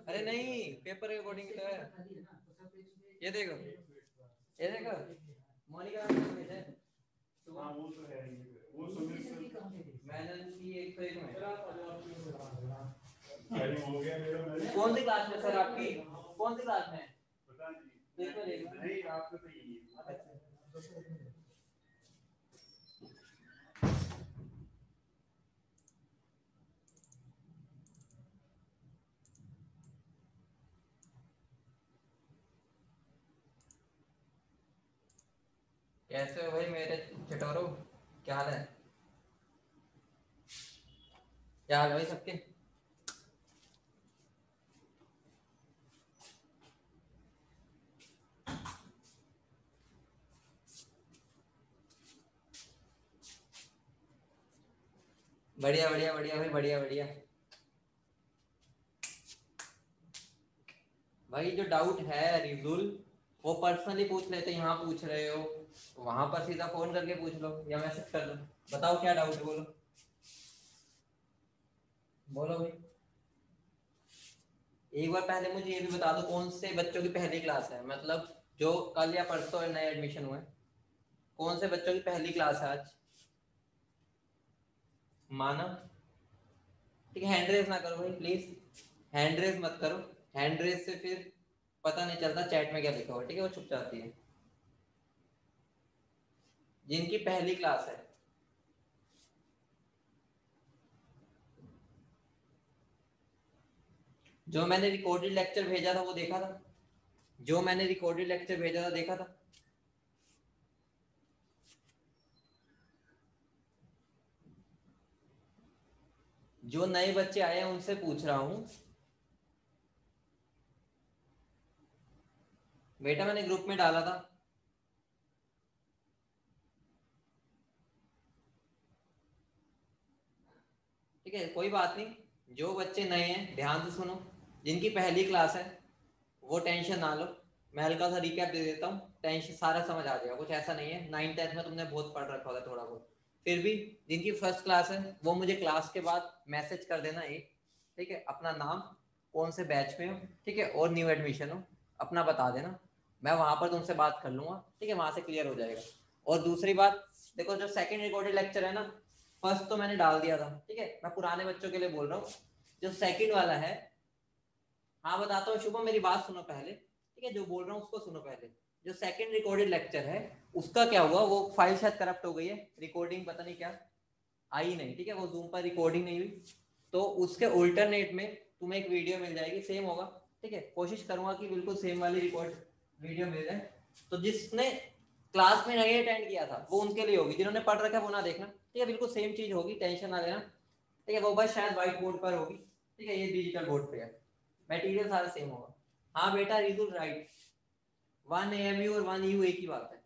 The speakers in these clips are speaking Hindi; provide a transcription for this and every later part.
अरे नहीं, पेपर के अकॉर्डिंग तो है। ये देखो, ये देखो, मोनिका है। हाँ वो तो है, वो मैंने की एक तो एक में हो गया मेरा। कौन सी क्लास में सर आपकी, कौन सी क्लास में? पता नहीं, नहीं आपको तो ये कैसे हो भाई मेरे चटोरो, क्या हाल है? क्या हाल है भाई सबके? बढ़िया बढ़िया बढ़िया भाई, बढ़िया बढ़िया। भाई जो डाउट है रिजुल, वो पर्सनली पूछ लेते, यहाँ पूछ रहे हो वहां पर सीधा फोन करके पूछ लो या मैसेज कर लो। बताओ क्या डाउट है, बोलो बोलो भाई। एक बार पहले मुझे ये भी बता दो कौन से बच्चों की पहली क्लास है, मतलब जो कल या परसों नए एडमिशन हुए, कौन से बच्चों की पहली क्लास है आज? मानव, ठीक है, हैंड रेज ना करो भाई प्लीज, हैंड रेज मत करो। हैंड रेज से फिर पता नहीं चलता चैट में क्या लिखा हुआ, ठीक है, वो छुप जाती है। जिनकी पहली क्लास है, जो मैंने रिकॉर्डेड लेक्चर भेजा था वो देखा था? जो मैंने रिकॉर्डेड लेक्चर भेजा था देखा था? जो नए बच्चे आए हैं उनसे पूछ रहा हूँ बेटा, मैंने ग्रुप में डाला था। ठीक है, कोई बात नहीं, जो बच्चे नए हैं ध्यान से सुनो, जिनकी पहली क्लास है वो टेंशन ना लो, मैं हल्का सा रिकैप दे देता हूँ, टेंशन सारा समझ आ जाएगा, कुछ ऐसा नहीं है, 9th 10th में तुमने बहुत पढ़ रखा होगा थोड़ा बहुत। फिर भी जिनकी फर्स्ट क्लास है वो मुझे क्लास के बाद मैसेज कर देना एक, ठीक है, अपना नाम, कौन से बैच में हो, ठीक है, और न्यू एडमिशन हो, अपना बता देना, मैं वहां पर तुमसे बात कर लूंगा, ठीक है, वहां से क्लियर हो जाएगा। और दूसरी बात, देखो जो सेकंड रिकॉर्डेड लेक्चर है ना, फर्स्ट तो मैंने डाल दिया था, ठीक है, मैं पुराने बच्चों के लिए बोल रहा हूँ, जो सेकंड वाला है, हाँ बताता हूँ शुभम, मेरी बात सुनो पहले, ठीक है, जो बोल रहा हूँ उसको सुनो पहले। जो सेकंड रिकॉर्डेड लेक्चर है उसका क्या हुआ, वो फाइल शायद करप्ट हो गई है, रिकॉर्डिंग पता नहीं क्या आई नहीं, ठीक है, वो जूम पर रिकॉर्डिंग नहीं हुई, तो उसके अल्टरनेट में तुम्हें एक वीडियो मिल जाएगी, सेम होगा, ठीक है, कोशिश करूंगा कि बिल्कुल सेम वाली रिकॉर्ड वीडियो मिल जाए। तो जिसने क्लास में नहीं अटेंड किया था वो उनके लिए होगी, जिन्होंने पढ़ रखा है वो ना देखना, ठीक है, बिल्कुल सेम चीज होगी, टेंशन ना लेना, ठीक है, वो बस शायद व्हाइट बोर्ड पर होगी, ठीक है, ये डिजिटल बोर्ड पे है, मटेरियल सारा सेम होगा। हाँ बेटा रिजुल राइट, 1 AMU और 1 EU एक ही बात है,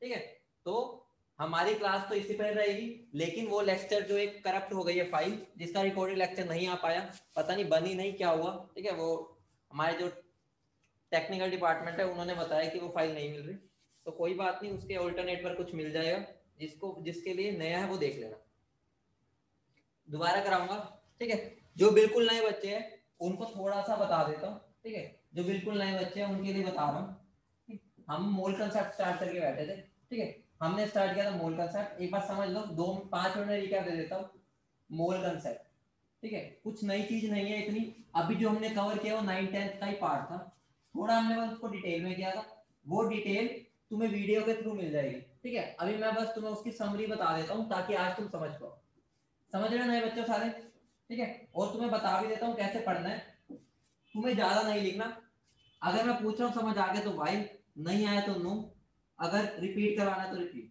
ठीक है। तो हमारी क्लास तो इसी पर रहेगी, लेकिन वो लेक्चर जो एक करप्ट हो गई है फाइल, जिसका रिकॉर्डेड लेक्चर नहीं आ पाया, पता नहीं बनी नहीं क्या हुआ, ठीक है, वो हमारे जो टेक्निकल डिपार्टमेंट है उन्होंने बताया कि वो फाइल नहीं मिल रही, तो कोई बात नहीं, उसके ऑल्टरनेट पर कुछ मिल जाएगा, जिसको जिसके लिए नया है वो देख लेना, दोबारा कराऊंगा, ठीक है। जो बिल्कुल नए बच्चे हैं उनको थोड़ा सा बता देता हूँ, ठीक है, जो बिल्कुल नए बच्चे हैं उनके लिए बता रहा हूँ, हम मोल कंसेप्ट स्टार्ट करके बैठे थे, ठीक है, हमने स्टार्ट किया था मोल कंसेप्ट, एक बार समझ लो, 2-5 मिनट में रिकैप दे देता हूँ। मोल कंसेप्ट, ठीक है, कुछ नई चीज नहीं है इतनी, अभी जो हमने कवर किया वो 9th 10th का ही पार्ट था, थोड़ा हमने बस उसको डिटेल में किया था, वो डिटेल तुम्हें वीडियो के थ्रू मिल जाएगी, ठीक है, अभी मैं बस तुम्हें उसकी समरी बता देता हूँ ताकि आज तुम समझ पाओ, समझ रहे हो नए बच्चों सारे, ठीक है, और तुम्हें बता भी देता हूँ कैसे पढ़ना है, तुम्हें ज्यादा नहीं लिखना, अगर मैं पूछ रहा हूँ समझ आ गया तो भाई, नहीं आया तो नो, अगर रिपीट करवाना है तो रिपीट,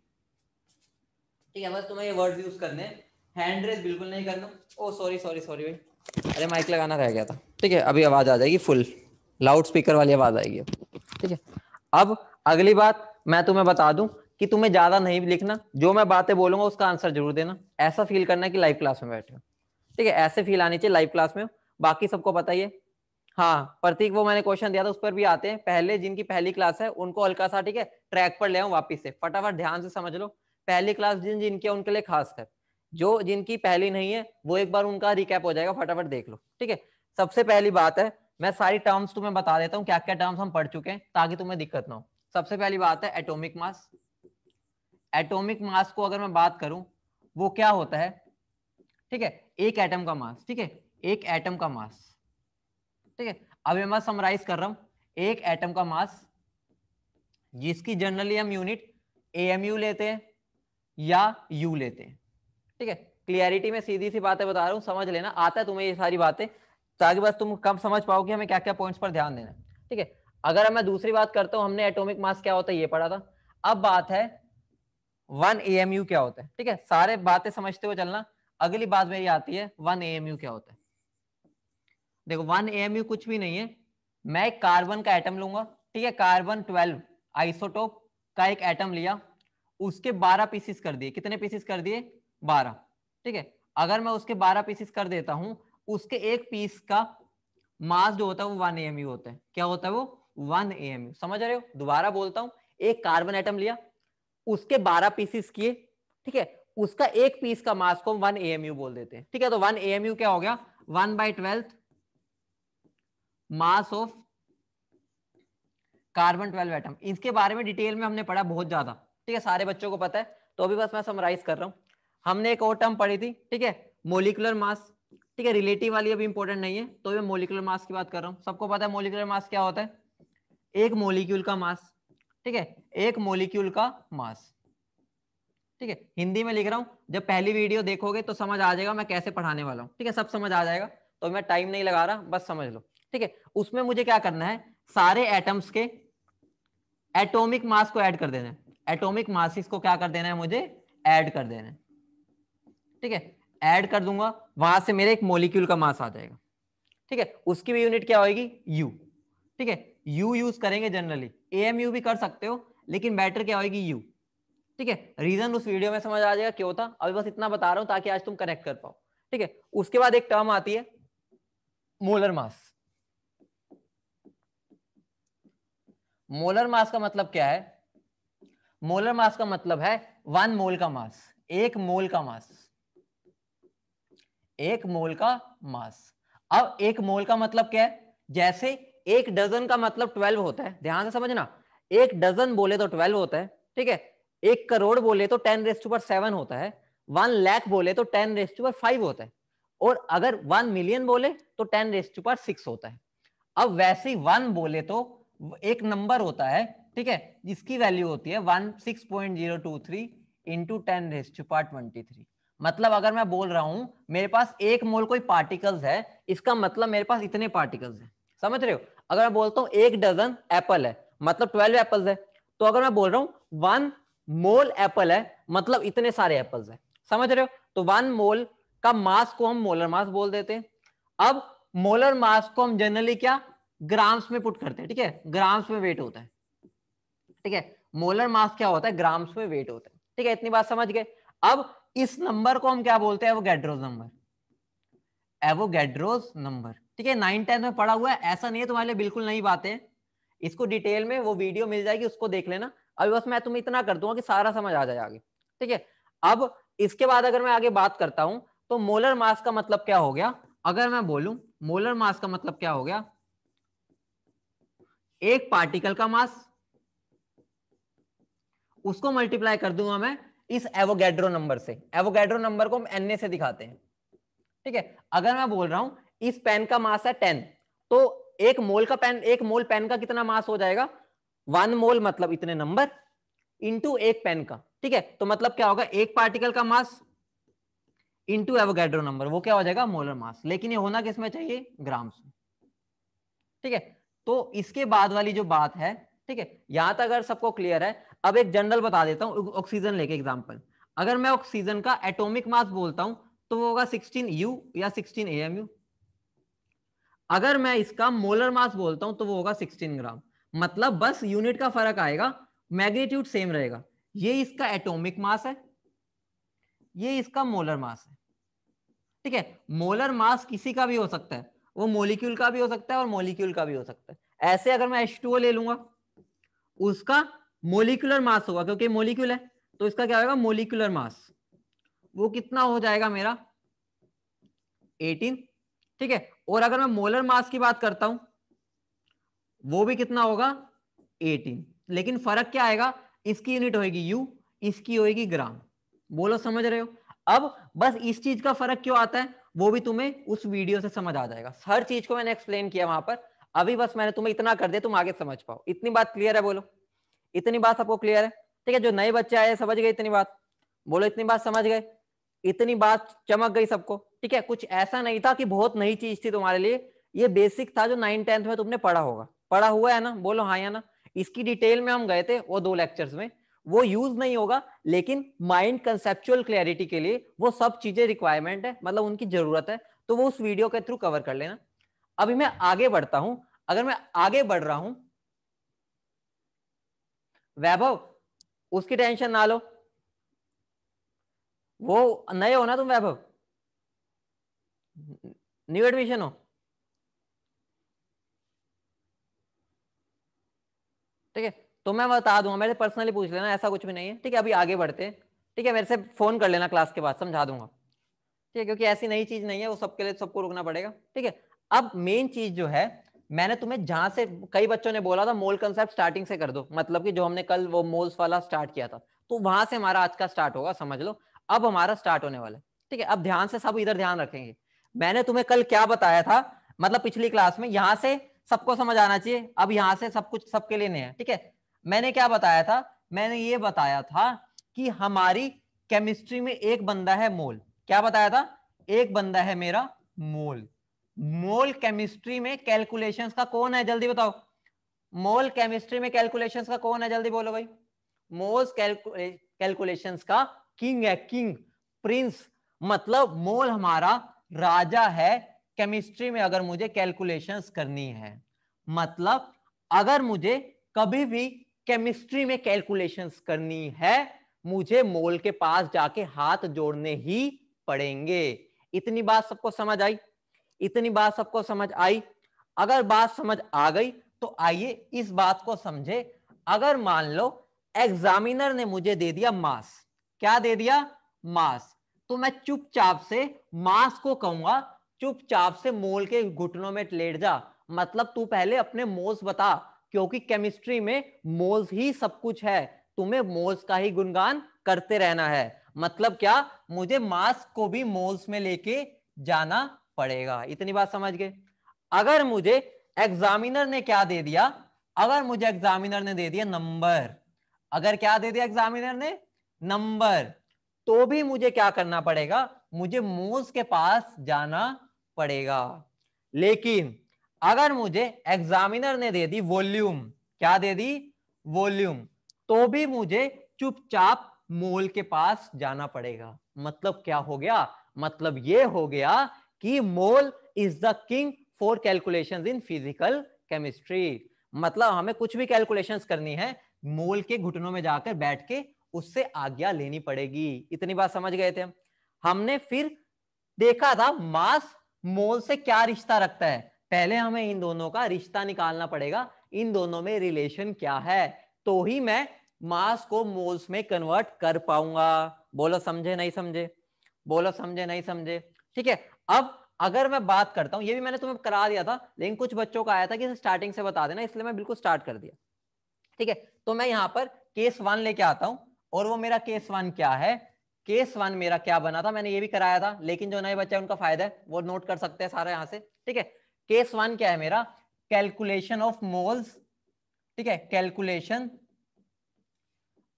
ठीक है, बस तुम्हें ये वर्ड यूज करने हैं, हैंड रेस बिल्कुल नहीं करना। ओ सॉरी सॉरी सॉरी भाई, अरे माइक लगाना रह गया था, ठीक है, अभी आवाज आ जाएगी फुल, लाउड स्पीकर वाली आवाज आएगी, ठीक है। अब अगली बात मैं तुम्हें बता दूं कि तुम्हें ज्यादा नहीं लिखना, जो मैं बातें बोलूंगा उसका आंसर जरूर देना, ऐसा फील करना है कि लाइव क्लास में बैठे हो, ठीक है, ऐसे फील आनी चाहिए लाइव क्लास में हो, बाकी सबको पता ही है। हाँ प्रतीक, वो मैंने क्वेश्चन दिया था उस पर भी आते हैं, पहले जिनकी पहली क्लास है उनको हल्का सा, ठीक है, ट्रैक पर ले आओ वापिस से, फटाफट ध्यान से समझ लो, पहली क्लास जिन जिनकी उनके लिए खास कर, जो जिनकी पहली नहीं है वो एक बार उनका रिकैप हो जाएगा, फटाफट देख लो, ठीक है। सबसे पहली बात है, मैं सारी टर्म्स तुम्हें बता देता हूँ क्या क्या टर्म्स हम पढ़ चुके हैं ताकि तुम्हें दिक्कत ना हो। सबसे पहली बात है एटॉमिक मास। एटॉमिक मास को अगर मैं बात करूं वो क्या होता है, ठीक है, एक एटम का मास, ठीक है, एक एटम का मास, ठीक है। अब मैं समराइज कर रहा हूं, एक एटम का मास जिसकी जनरली हम यूनिट एएमयू लेते हैं या यू लेते हैं, ठीक है। क्लियरिटी में सीधी सी बातें बता रहा हूं, समझ लेना, आता है तुम्हें ये सारी बातें, ताकि बस तुम कम समझ पाओ कि हमें क्या क्या पॉइंट्स पर ध्यान देना है, ठीक है। अगर मैं दूसरी बात करता हूं, हमने एटॉमिक मास क्या होता है ये पढ़ा था, अब बात है 1 AMU क्या होता है, ठीक है। सारे बातें समझते हुए चलना, अगली बात मेरी आती है 1 AMU क्या होता है। देखो 1 AMU कुछ भी नहीं है, मैं एक कार्बन का एटम लूंगा, ठीक है, कार्बन 12 आइसोटोप का एक एटम लिया, उसके 12 पीसेस कर दिए, कितने पीसेस कर दिए, 12, ठीक है। अगर मैं उसके 12 पीसेस कर देता हूं, उसके एक पीस का मास जो होता है वो 1 AMU होता है। क्या होता है वो, 1 AMU, समझ रहे हो, दोबारा बोलता हूं, एक कार्बन एटम लिया, उसके 12 पीसेस किए, ठीक है, उसका एक पीस का मास को 1 AMU बोल देते हैं, ठीक है। तो 1 AMU क्या हो गया, 1/12 मास ऑफ कार्बन 12 एटम। इसके बारे में डिटेल में हमने पढ़ा बहुत ज्यादा, ठीक है, सारे बच्चों को पता है, तो अभी बस मैं समराइज कर रहा हूं। हमने एक और टर्म पढ़ी थी, ठीक है, मोलिकुलर मास, ठीक है, रिलेटिव वाली अभी इंपॉर्टेंट नहीं है, तो मैं मोलिकुलर मास की बात कर रहा हूं। सबको पता है मोलिकुलर मास क्या होता है, एक मोलिक्यूल का मास, ठीक है, एक मोलिक्यूल का मास, ठीक है। हिंदी में लिख रहा हूं, जब पहली वीडियो देखोगे तो समझ आ जाएगा मैं कैसे पढ़ाने वाला हूं, ठीक है, सब समझ आ जाएगा, तो मैं टाइम नहीं लगा रहा, बस समझ लो, ठीक है। उसमें मुझे क्या करना है, सारे एटम्स के एटॉमिक मास को ऐड कर देना है, एटॉमिक मासिस को क्या कर देना है, मुझे ऐड कर देना है, ठीक है। ऐड कर दूंगा, वहां से मेरे एक मॉलिक्यूल का मास आ जाएगा, ठीक है। उसकी भी यूनिट क्या होगी, यू, ठीक है। यू यूज करेंगे जनरली, एएमयू भी कर सकते हो, लेकिन बेटर क्या होगी, यू, ठीक है। रीजन उस वीडियो में समझ आ जाएगा क्यों था, अभी बस इतना बता रहा हूं ताकि आज तुम करेक्ट कर पाओ, ठीक है। उसके बाद एक टर्म आती है मोलर मास। मोलर मास का मतलब क्या है, मोलर मास का मतलब है 1 मोल का मास, एक मोल का मास, एक मोल का मास। अब एक मोल का मतलब क्या है, जैसे एक डजन का मतलब 12 होता है, ध्यान से समझना, एक डजन बोले तो 12 होता है, ठीक है। 1 करोड़ बोले तो 10⁻⁷ होता है, 1 लाख बोले तो 10⁵ होता है, और अगर 1 मिलियन बोले तो 10⁶ होता है। अब वैसे ही 1 बोले तो एक नंबर होता है, ठीक है, जिसकी वैल्यू होती है 16.023 इंटू 10⁻23। मतलब अगर मैं बोल रहा हूं मेरे पास 1 मोल कोई पार्टिकल्स है, इसका मतलब मेरे पास इतने पार्टिकल्स हैं, समझ रहे हो। अगर मैं बोलता हूं 1 डजन एप्पल है, मतलब 12 एप्पल्स है, तो अगर मैं बोल रहा हूं 1 मोल एप्पल है, मतलब इतने सारे एप्पल्स है, समझ रहे हो। तो 1 मोल का मास को हम मोलर मास बोल देते हैं। अब मोलर मास को हम जनरली क्या ग्राम्स में पुट करते हैं, ठीक है, ग्राम्स में वेट होता है, ठीक है। मोलर मास क्या होता है, ग्राम्स में वेट होता है, ठीक है, इतनी बात समझ गए। अब इस नंबर को हम क्या बोलते हैं, एवोगैड्रोस नंबर, एवोगैड्रोस नंबर, ठीक है। 9-10 में पढ़ा हुआ है, ऐसा नहीं है तुम्हारे लिए बिल्कुल नई बातें, इसको डिटेल में वो वीडियो मिल जाएगी, उसको देख लेना। अभी बस मैं तुम्हें इतना कर दूंगा कि सारा समझ आ जाए आगे, ठीक है। अब इसके बाद अगर मैं आगे बात करता हूं, तो मोलर मास का मतलब क्या हो गया, अगर मैं बोलूं मोलर मास का मतलब क्या हो गया, एक पार्टिकल का मास, उसको मल्टीप्लाई कर दूंगा मैं इस एवोगैड्रो नंबर से, एवोगैड्रो नंबर को हम एन से दिखाते हैं, ठीक है। अगर मैं बोल रहा हूं इस पेन का मास है 10, तो एक मोल का पेन, एक मोल पेन का कितना मास हो जाएगा, 1 मोल मतलब इतने नंबर इंटू एक पेन का, ठीक है। तो मतलब क्या होगा, एक पार्टिकल का मास इंटू एवोगैड्रो नंबर, वो क्या हो जाएगा, मोलर मास। लेकिन ये होना किसमें चाहिए, ग्राम्स में, ठीक है। तो इसके बाद वाली जो बात है, ठीक है, यहां तक अगर सबको क्लियर है, अब एक जनरल बता देता हूं, ऑक्सीजन लेके एग्जांपल। अगर मैं ऑक्सीजन का एटॉमिक मास बोलता हूं तो वो होगा 16U या 16 AMU। अगर मैं इसका मोलर मास बोलता हूं तो वो होगा 16 ग्राम। मतलब बस यूनिट का फर्क आएगा, मैग्नीट्यूड सेम रहेगा। ये इसका एटॉमिक मास है, ये इसका मोलर मास है, ठीक है। मोलर मास किसी का भी हो सकता है, वो मोलिक्यूल का भी हो सकता है और मोलिक्यूल का भी हो सकता है। ऐसे अगर मैं H2O ले लूंगा, उसका मोलिकुलर मास होगा, क्योंकि मोलिक्यूल है, तो इसका क्या होगा, मोलिकुलर मास, वो कितना हो जाएगा मेरा 18, ठीक है। और अगर मैं मोलर मास की बात करता हूं वो भी कितना होगा 18, लेकिन फर्क क्या आएगा, इसकी यूनिट होगी यू, इसकी होगी ग्राम। बोलो समझ रहे हो? अब बस इस चीज का फर्क क्यों आता है वो भी तुम्हें उस वीडियो से समझ आ जाएगा। हर चीज को मैंने एक्सप्लेन किया वहां पर, अभी बस मैंने तुम्हें इतना कर दिया तुम आगे समझ पाओ। इतनी बात क्लियर है? बोलो इतनी बात सबको क्लियर है? ठीक है, जो नए बच्चे आए समझ गए इतनी बात? बोलो इतनी बात समझ गए? इतनी बात चमक गई सबको? ठीक है, कुछ ऐसा नहीं था कि बहुत नई चीज थी तुम्हारे लिए, ये बेसिक था जो 9th-10th में तुमने पढ़ा होगा, पढ़ा हुआ है ना? बोलो हाँ या ना। इसकी डिटेल में हम गए थे वो 2 लेक्चर्स में, वो यूज नहीं होगा, लेकिन माइंड कंसेप्चुअल क्लैरिटी के लिए वो सब चीजें रिक्वायरमेंट है, मतलब उनकी जरूरत है, तो वो उस वीडियो के थ्रू कवर कर लेना। अभी मैं आगे बढ़ता हूं। अगर मैं आगे बढ़ रहा हूं वैभव, उसकी टेंशन ना लो, वो नए हो ना तुम वैभव, न्यू एडमिशन हो, ठीक है? तो मैं बता दूंगा, मेरे पर्सनली पूछ लेना, ऐसा कुछ भी नहीं है, ठीक है? अभी आगे बढ़ते हैं, ठीक है? मेरे से फोन कर लेना क्लास के बाद, समझा दूंगा, ठीक है? क्योंकि ऐसी नई चीज नहीं है, वो सबके लिए सबको रुकना पड़ेगा, ठीक है? अब मेन चीज जो है, मैंने तुम्हें जहां से, कई बच्चों ने बोला था मोल कंसेप्ट स्टार्टिंग से कर दो, मतलब कि जो हमने कल वो मोल्स वाला स्टार्ट किया था, तो वहां से हमारा आज का स्टार्ट होगा, समझ लो। अब हमारा स्टार्ट होने वाला है, ठीक है? अब ध्यान से सब इधर ध्यान रखेंगे। मैंने तुम्हें कल क्या बताया था, मतलब पिछली क्लास में, यहां से सबको समझ आना चाहिए, अब यहां से सब कुछ सबके लिए नहीं है, ठीक है? मैंने क्या बताया था? मैंने ये बताया था कि हमारी केमिस्ट्री में एक बंदा है मोल। क्या बताया था? एक बंदा है मेरा मोल। मोल केमिस्ट्री में कैलकुलेशंस का कौन है, जल्दी बताओ? मोल केमिस्ट्री में कैलकुलेशंस का कौन है, जल्दी बोलो भाई? मोल्स कैलकुलेशंस का किंग है, किंग, प्रिंस, मतलब मोल हमारा राजा है केमिस्ट्री में। अगर मुझे कैलकुलेशंस करनी है, मतलब अगर मुझे कभी भी केमिस्ट्री में कैलकुलेशंस करनी है, मुझे मोल के पास जाके हाथ जोड़ने ही पड़ेंगे। इतनी बात सबको समझ आई? इतनी बात सबको समझ आई? अगर बात समझ आ गई तो आइए इस बात को समझे। अगर मान लो एग्जामिनर ने मुझे दे दिया मास, क्या दे दिया? मास, तो मैं चुपचाप से मास को कहूंगा चुपचाप से मोल के घुटनों में लेट जा, मतलब तू पहले अपने मोल्स बता, क्योंकि केमिस्ट्री में मोल्स ही सब कुछ है, तुम्हें मोल्स का ही गुणगान करते रहना है। मतलब क्या? मुझे मास को भी मोल्स में लेके जाना पड़ेगा। इतनी बात समझ गए? अगर मुझे एग्जामिनर ने क्या दे दिया? अगर मुझे एग्जामिनर ने दे दिया नंबर, अगर क्या दे दिया एग्जामिनर ने? नंबर, तो भी मुझे क्या करना पड़ेगा? मुझे मोल्स के पास जाना पड़ेगा। लेकिन अगर मुझे एग्जामिनर ने दे दी वॉल्यूम, क्या दे दी? वॉल्यूम, तो भी मुझे चुपचाप मोल के पास जाना पड़ेगा। मतलब क्या हो गया? मतलब ये हो गया कि mole is the king for calculations in physical chemistry. मतलब हमें कुछ भी कैलकुलेशंस करनी है, मोल के घुटनों में जाकर बैठ के उससे आज्ञा लेनी पड़ेगी। इतनी बात समझ गए थे हम? हमने फिर देखा था मास मोल से क्या रिश्ता रखता है। पहले हमें इन दोनों का रिश्ता निकालना पड़ेगा, इन दोनों में रिलेशन क्या है, तो ही मैं मास को मोल्स में कन्वर्ट कर पाऊंगा। बोलो समझे नहीं समझे? बोलो समझे नहीं समझे? ठीक है। अब अगर मैं बात करता हूं, ये भी मैंने तुम्हें करा दिया था, लेकिन कुछ बच्चों का आया था कि स्टार्टिंग से बता देना, इसलिए मैं बिल्कुल स्टार्ट कर दिया। ठीक है, तो मैं यहां पर केस 1 लेके आता हूं, और वो मेरा केस 1 क्या है? केस 1 मेरा क्या बना था, मैंने ये भी कराया था, लेकिन जो नए बच्चे हैं उनका फायदा है, वो नोट कर सकते हैं सारा यहां से। ठीक है, केस 1 क्या है मेरा? Calculation of moles. ठीक है, कैलकुलेशन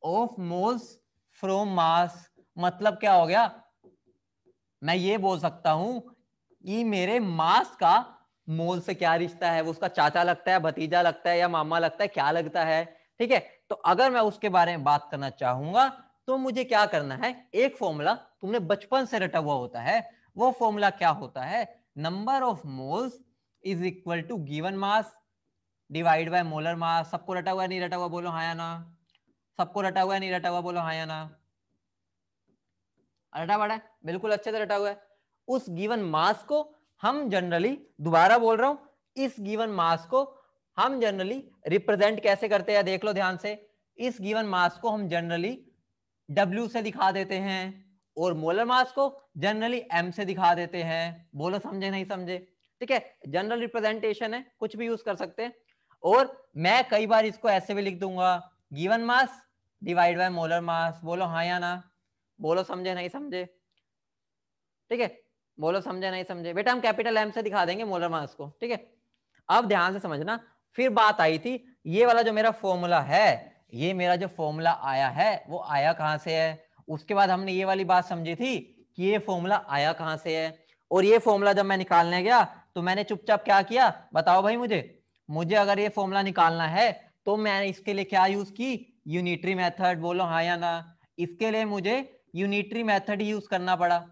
ऑफ मोल्स फ्रॉम मास। मतलब क्या हो गया? मैं ये बोल सकता हूं कि मेरे मास का मोल से क्या रिश्ता है, वो उसका चाचा लगता है, भतीजा लगता है, या मामा लगता है, क्या लगता है? ठीक है, तो अगर मैं उसके बारे में बात करना चाहूंगा तो मुझे क्या करना है? एक फॉर्मूला तुमने बचपन से रटा हुआ होता है, वो फॉर्मूला क्या होता है? Number of moles is equal to given mass divide by molar mass. सबको रटा हुआ है नहीं रटा हुआ? बोलो हाँ या ना। सबको रटा हुआ है नहीं रटा हुआ? बोलो हाँ या ना। रटा पड़ा है, बिल्कुल अच्छे से रटा हुआ है। उस गिवन मास को हम जनरली, दोबारा बोल रहा हूं, इस गिवन मास को हम जनरली रिप्रेजेंट कैसे करते हैं? देख लो ध्यान से। इस गिवन मास को हम जनरली W से दिखा देते हैं, और मोलर मास को जनरली m से दिखा देते हैं। बोलो समझे नहीं समझे? ठीक है, जनरल रिप्रेजेंटेशन है, कुछ भी यूज कर सकते हैं। और मैं कई बार इसको ऐसे भी लिख दूंगा, given mass divide by molar मास। बोलो हाँ या ना? बोलो समझे नहीं समझे? ठीक है, बोलो समझे नहीं समझे? बेटा हम कैपिटल M से दिखा देंगे मोलर मास को। ठीक है, अब ध्यान से समझना। फिर बात आई थी ये वाला जो मेरा फॉर्मूला है, ये मेरा जो फॉर्मूला आया है वो आया कहां से है? उसके बाद हमने ये वाली बात समझी थी कि ये फॉर्मूला आया कहां से है। और ये फॉर्मूला जब मैं निकालने गया तो मैंने चुपचाप क्या किया, बताओ भाई मुझे अगर ये फॉर्मूला निकालना है तो मैंने इसके लिए क्या यूज की? Unitary method. बोलो हाँ या ना? इसके लिए मुझे यूनिटरी मेथड यूज करना पड़ा।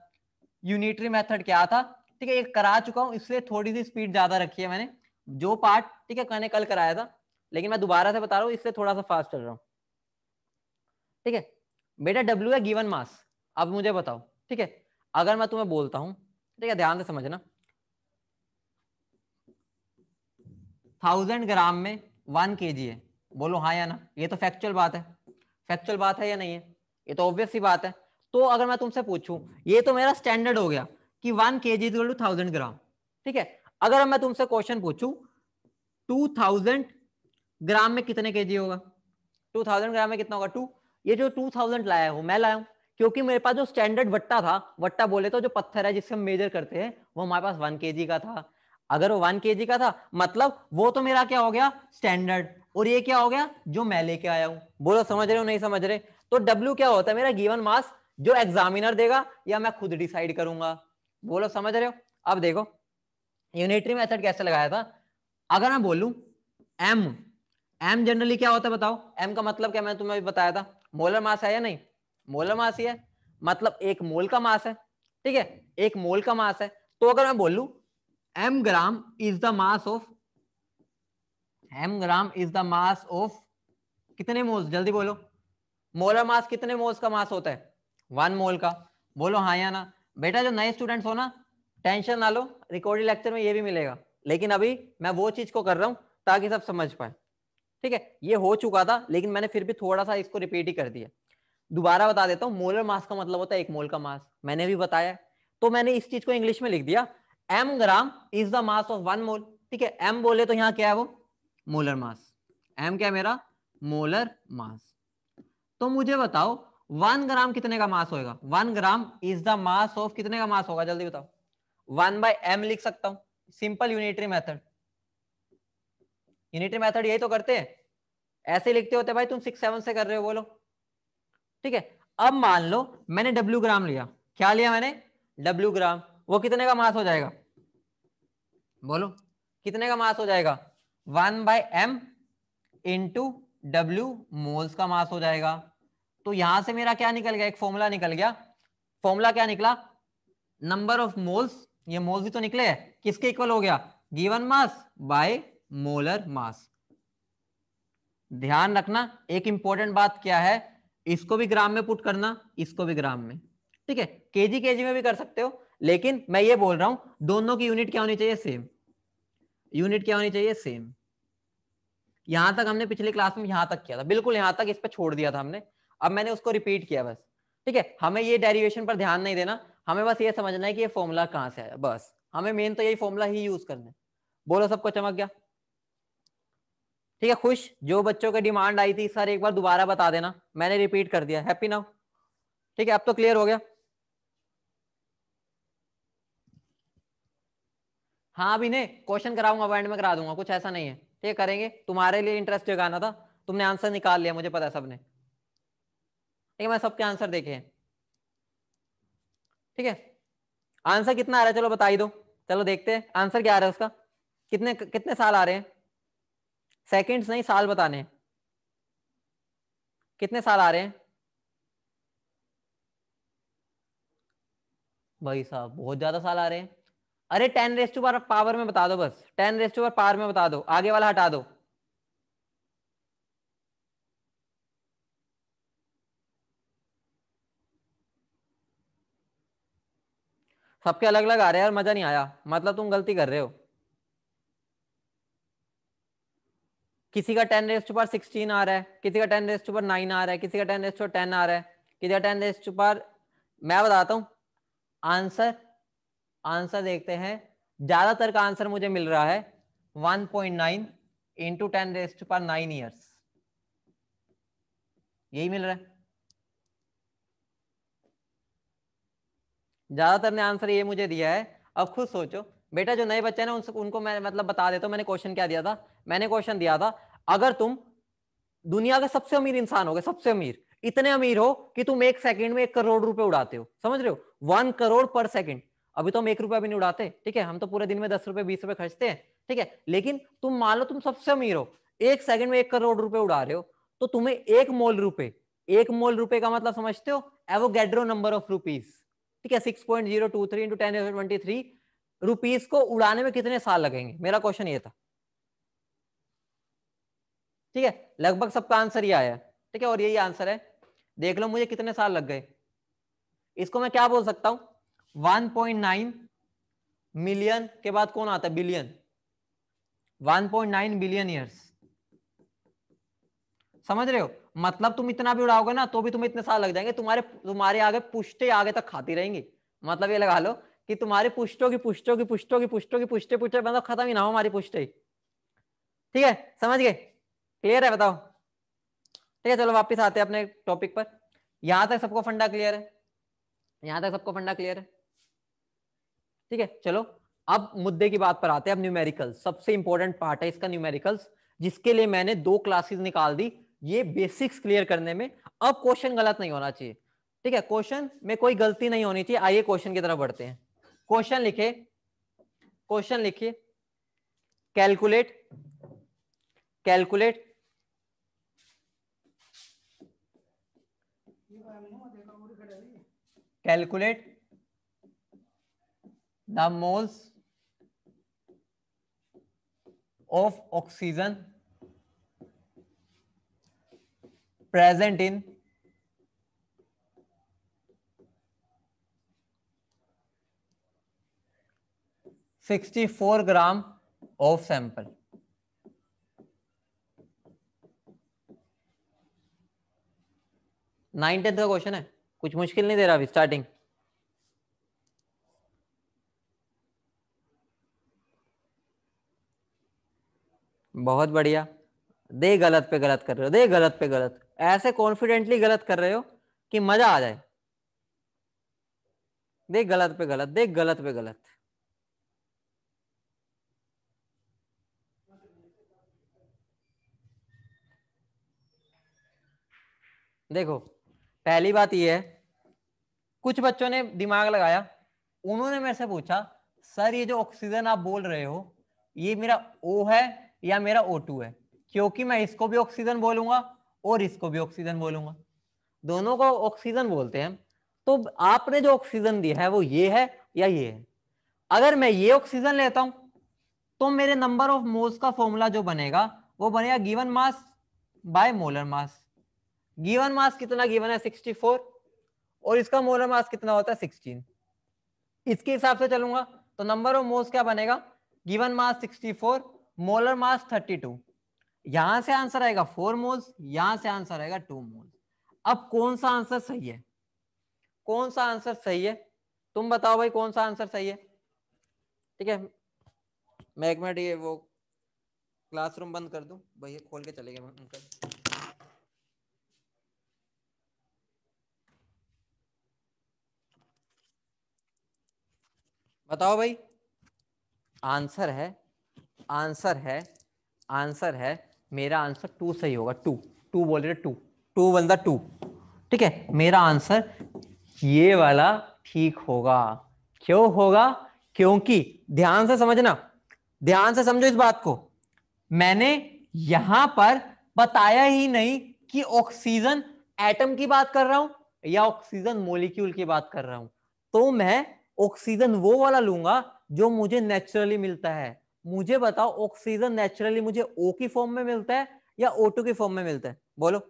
यूनिटरी मेथड क्या था? ठीक है, एक करा चुका हूं इसलिए थोड़ी सी स्पीड ज्यादा रखी है मैंने, जो पार्ट ठीक है मैंने कल कराया था, लेकिन मैं दोबारा से बता रहा हूं इसलिए थोड़ा सा फास्ट चल रहा हूं। ठीक है बेटा, W है गिवन मास। अब मुझे बताओ, ठीक है, अगर मैं तुम्हें बोलता हूं, ठीक है ध्यान से समझना, 1000 ग्राम में 1 kg है। बोलो हाँ या ना? ये तो फैक्चुअल बात है। फैक्चुअल बात है या नहीं है? ये तो ऑब्वियस सी बात है। तो अगर मैं तुमसे पूछूं, ये तो मेरा स्टैंडर्ड हो गया कि 1 kg इक्वल टू 1000 ग्राम। ठीक है, अगर मैं तुमसे क्वेश्चन पूछूं 2000 ग्राम में कितने केजी होगा? 2000 ग्राम में कितना होगा? 2। ये जो 2000 लाया हूं मैं लाया हूं क्योंकि मेरे पास जो स्टैंडर्ड वट्टा था, वट्टा बोले तो जो पत्थर है जिससे हम मेजर करते हैं, वो हमारे पास 1 kg का था। अगर वो 1 kg का था मतलब वो तो मेरा क्या हो गया? स्टैंडर्ड। और ये क्या हो गया? जो मैं लेके आया हूं। बोलो समझ रहे हो नहीं समझ रहे? तो W क्या होता है? मेरा गिवन मास, जो एग्जामिनर देगा या मैं खुद डिसाइड करूंगा। बोलो समझ रहे हो? अब देखो यूनिटरी मेथड कैसे लगाया था। अगर मैं बोलूं M, M जनरली क्या होता है बताओ? M का मतलब क्या मैंने तुम्हें बताया था? मोलर मास है या नहीं? मोलर मास ही है, मतलब एक मोल का मास है। ठीक है, एक मोल का मास है। तो अगर मैं बोलूं M gram is the mass of, M gram is the mass of कितने मोल्स? जल्दी बोलो, मोलर मास कितने मोल्स का मास होता है? 1 मोल का। बोलो हाँ या ना? बेटा जो नए स्टूडेंट्स हो ना, टेंशन ना लो, रिकॉर्डेड लेक्चर में ये भी मिलेगा, लेकिन अभी मैं वो चीज को कर रहा हूं ताकि सब समझ पाए। ठीक है, ये हो चुका था लेकिन मैंने फिर भी थोड़ा सा इसको रिपीट ही कर दिया। दोबारा बता देता हूं, मोलर मास का मतलब होता है एक मोल का मास, मैंने भी बताया। तो मैंने इस चीज को इंग्लिश में लिख दिया, M gram is the mass of 1 मोल। ठीक है, M बोले तो यहाँ क्या है? वो मोलर मास। M क्या है मेरा? Molar mass. तो मुझे बताओ 1 ग्राम कितने का मास होगा? 1 gram is the mass of कितने का मास होगा? जल्दी बताओ। 1/m लिख सकता हूं, simple unitary method. Unitary method यही तो करते हैं, ऐसे लिखते होते भाई। तुम 6-7 से कर रहे हो, बोलो। ठीक है, अब मान लो मैंने W ग्राम लिया। क्या लिया मैंने? W ग्राम। वो कितने का मास हो जाएगा? बोलो कितने का मास हो जाएगा? 1/m इंटू W मोल्स का मास हो जाएगा। तो यहां से मेरा क्या निकल गया? एक फॉर्मूला निकल गया। फॉर्मूला क्या निकला? नंबर ऑफ मोल्स, ये मोल्स ही तो निकले हैं, किसके इक्वल हो गया? गिवन मास बाय मोलर मास। ध्यान रखना एक इंपॉर्टेंट बात क्या है, इसको भी ग्राम में पुट करना, इसको भी ग्राम में। ठीक है, केजी केजी में भी कर सकते हो, लेकिन मैं ये बोल रहा हूं दोनों की यूनिट क्या होनी चाहिए? सेम। यूनिट क्या होनी चाहिए? सेम। यहां तक हमने पिछली क्लास में यहां तक किया था, बिल्कुल यहां तक इस पे छोड़ दिया था हमने। अब मैंने उसको रिपीट किया बस। ठीक है, हमें ये डेरिवेशन पर ध्यान नहीं देना, हमें बस ये समझना है कि ये फॉर्मूला कहां से आया, बस हमें मेन तो यही फॉर्मूला ही यूज करना है। बोलो सबको चमक गया? ठीक है, खुश? जो बच्चों की डिमांड आई थी सर एक बार दोबारा बता देना, मैंने रिपीट कर दिया, हैप्पी नाउ? ठीक है, अब तो क्लियर हो गया। हाँ अभी नहीं, क्वेश्चन कराऊंगा, एंड में करा दूंगा, कुछ ऐसा नहीं है। ठीक है, करेंगे, तुम्हारे लिए इंटरेस्ट जगाना था, तुमने आंसर निकाल लिया, मुझे पता है सबने। ठीक है, मैं सबके आंसर देखे हैं। ठीक है, आंसर कितना आ रहा है चलो बता ही दो। चलो देखते हैं आंसर क्या आ रहा है उसका। कितने कितने साल आ रहे हैं? सेकंड्स नहीं, साल बताने हैं। कितने साल आ रहे हैं भाई साहब? बहुत ज्यादा साल आ रहे हैं। अरे 10 रेज़ टू पावर में बता दो, बस 10 रेज़ टू पावर में बता दो, आगे वाला हटा दो। सबके अलग अलग आ रहे हैं यार, मजा नहीं आया, मतलब तुम गलती कर रहे हो। किसी का 10 रेज़ टू पावर 16 आ रहा है, किसी का 10 रेज़ टू पावर 9 आ रहा है, किसी का 10 रेज़ टू पावर 10 आ रहा है, किसी का 10 रेज़ टू पावर मैं बताता हूं आंसर। आंसर देखते हैं, ज्यादातर का आंसर मुझे मिल रहा है 1.9 इंटू 10⁹ ईयर्स, यही मिल रहा है। ज्यादातर ने आंसर ये मुझे दिया है। अब खुद सोचो बेटा, जो नए बच्चे हैं ना उनको मैं मतलब बता देता हूं मैंने क्वेश्चन क्या दिया था। मैंने क्वेश्चन दिया था, अगर तुम दुनिया के सबसे अमीर इंसान हो गए, सबसे अमीर, इतने अमीर हो कि तुम एक सेकंड में 1 करोड़ रुपए उड़ाते हो, समझ रहे हो, 1 करोड़ पर सेकंड। अभी तो हम 1 रुपया भी नहीं उड़ाते, ठीक है, हम तो पूरे दिन में 10 रुपए 20 रुपए खर्चते हैं, ठीक है, लेकिन तुम मान लो तुम सबसे अमीर हो, एक सेकंड में 1 करोड़ रुपए उड़ा रहे हो, तो तुम्हें 1 मोल रुपए, 1 मोल रुपए का मतलब समझते हो, एवोगैड्रो नंबर ऑफ रुपीज, ठीक है, 6.023 इंटू 10⁻23 रुपीज को उड़ाने में कितने साल लगेंगे, मेरा क्वेश्चन ये था। ठीक है, लगभग सबका आंसर ही आया, ठीक है, और यही आंसर है। देख लो मुझे कितने साल लग गए। इसको मैं क्या बोल सकता हूं, 1.9 मिलियन के बाद कौन आता है, बिलियन, 1.9 बिलियन ईयर्स, समझ रहे हो, मतलब तुम इतना भी उड़ाओगे ना तो भी तुम्हें इतने साल लग जाएंगे, तुम्हारे तुम्हारे आगे पुश्ते आगे तक खाती रहेंगी। मतलब ये लगा लो कि तुम्हारी पुश्तों की पुश्तों की पुश्तों की पुश्तों की पुश्ते पुश्ते मतलब खत्म ही ना हो हमारी पुश्ते। ठीक है, समझ गए, क्लियर है, बताओ। ठीक है, चलो वापस आते हैं अपने टॉपिक पर। यहां तक सबको फंडा क्लियर है, यहां तक सबको फंडा क्लियर है, ठीक है। चलो अब मुद्दे की बात पर आते हैं। अब न्यूमेरिकल्स सबसे इंपॉर्टेंट पार्ट है इसका, न्यूमेरिकल्स, जिसके लिए मैंने 2 क्लासेस निकाल दी ये बेसिक्स क्लियर करने में। अब क्वेश्चन गलत नहीं होना चाहिए, ठीक है, क्वेश्चन में कोई गलती नहीं होनी चाहिए। आइए क्वेश्चन की तरफ बढ़ते हैं। क्वेश्चन लिखे, क्वेश्चन लिखिए, calculate, calculate calculate the moles of oxygen present in 64 gram of sample। 9th का क्वेश्चन है, कुछ मुश्किल नहीं दे रहा अभी स्टार्टिंग। बहुत बढ़िया, दे गलत पे गलत कर रहे हो, दे गलत पे गलत, ऐसे कॉन्फिडेंटली गलत कर रहे हो कि मजा आ जाए। दे गलत पे गलत, दे गलत पे गलत। देखो पहली बात यह है, कुछ बच्चों ने दिमाग लगाया, उन्होंने मेरे से पूछा सर ये जो ऑक्सीजन आप बोल रहे हो ये मेरा O है या मेरा O2 है, क्योंकि मैं इसको भी ऑक्सीजन बोलूंगा और इसको भी ऑक्सीजन बोलूंगा, दोनों को ऑक्सीजन बोलते हैं। तो आपने जो ऑक्सीजन दिया है वो ये है या ये है। अगर मैं ये ऑक्सीजन लेता हूं तो मेरे नंबर ऑफ मोल्स का फॉर्मूला जो बनेगा वो बनेगा given mass by molar mass. Given mass कितना गिवन है 64 और इसका मोलर मास कितना होता है 16। इसके हिसाब से चलूंगा तो नंबर ऑफ मोल्स क्या बनेगा, गिवन मास 64, मोलर मास 32। यहां से आंसर आएगा 4 मोल्स, यहां से आंसर आएगा 2 मोल्स। अब कौन सा आंसर सही है, कौन सा आंसर सही है, तुम बताओ भाई कौन सा आंसर सही है। ठीक है, मैं 1 मिनट ये वो क्लासरूम बंद कर दूं, भैया खोल के चले गए अंकल। बताओ भाई, आंसर है, आंसर है, आंसर है, मेरा आंसर 2 सही होगा। 2 2 बोल रहे 2 2 वन द 2, ठीक है, मेरा आंसर ये वाला ठीक होगा। क्यों होगा, क्योंकि ध्यान से समझना, ध्यान से समझो इस बात को, मैंने यहां पर बताया ही नहीं कि ऑक्सीजन एटम की बात कर रहा हूं या ऑक्सीजन मॉलिक्यूल की बात कर रहा हूं। तो मैं ऑक्सीजन वो वाला लूंगा जो मुझे नेचुरली मिलता है। मुझे बताओ ऑक्सीजन नेचुरली मुझे O की फॉर्म में मिलता है या O2 की फॉर्म में मिलता है, बोलो।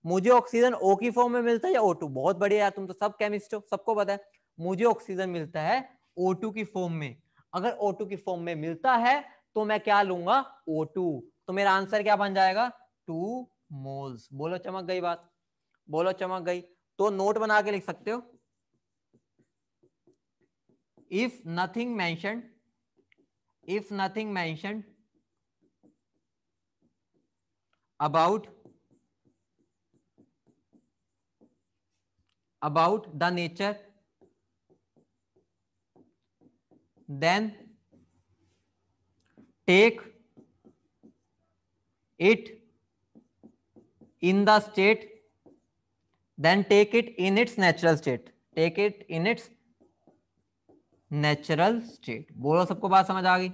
मुझे ऑक्सीजन O की फॉर्म में मिलता है या O2। बहुत बढ़िया यार, तुम तो सब केमिस्ट हो, सबको पता है। मुझे ऑक्सीजन मिलता है O2 की फॉर्म में। अगर O2 की फॉर्म में मिलता है तो मैं क्या लूंगा, O2। तो मेरा आंसर क्या बन जाएगा, 2 मोल्स। बोलो चमक गई बात, बोलो चमक गई। तो नोट बना के लिख सकते हो, if nothing mentioned about the nature, then take it in the state, then take it in its natural state, take it in its natural state। बोलो, सबको बात समझ आ गई?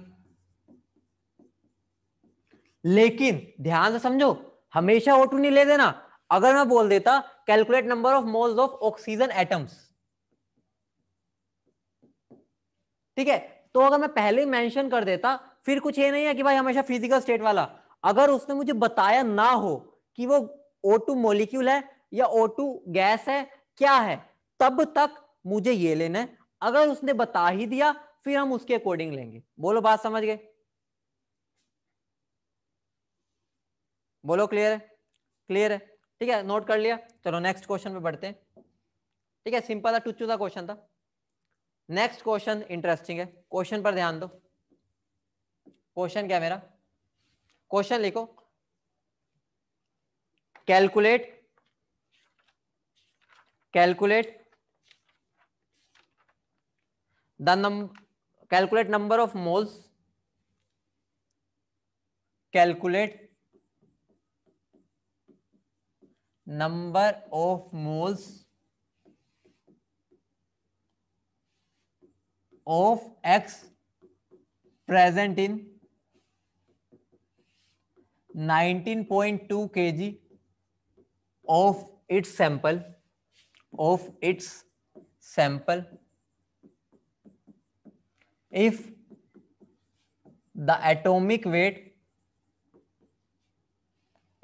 लेकिन ध्यान से समझो, हमेशा O2 नहीं ले देना। अगर मैं बोल देता calculate number of moles of oxygen atoms, ठीक है, तो अगर मैं पहले ही मेंशन कर देता, फिर कुछ ये नहीं है कि भाई हमेशा फिजिकल स्टेट वाला। अगर उसने मुझे बताया ना हो कि वो O2 मॉलिक्यूल है या O2 गैस है, क्या है, तब तक मुझे ये लेना है। अगर उसने बता ही दिया, फिर हम उसके अकॉर्डिंग लेंगे। बोलो, बात समझ गए? बोलो, क्लियर है? क्लियर है, ठीक है, नोट कर लिया। चलो नेक्स्ट क्वेश्चन पे बढ़ते हैं। ठीक है, सिंपल था, टुच्चू सा क्वेश्चन था। नेक्स्ट क्वेश्चन इंटरेस्टिंग है, क्वेश्चन पर ध्यान दो। क्वेश्चन क्या मेरा? क्वेश्चन लिखो, calculate calculate number of moles, calculate number of moles of X present in 19.2 kg of its sample, if the atomic weight,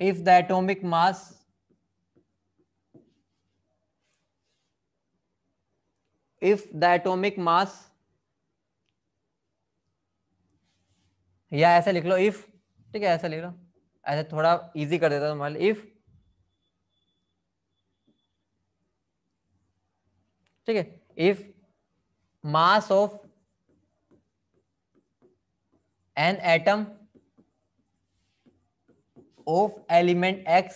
if the atomic mass या ऐसे लिख लो इफ, ठीक है, ऐसे लिख लो, ऐसे थोड़ा इजी कर देता तुम्हारे लिए। इफ, ठीक है, if mass of an atom of element X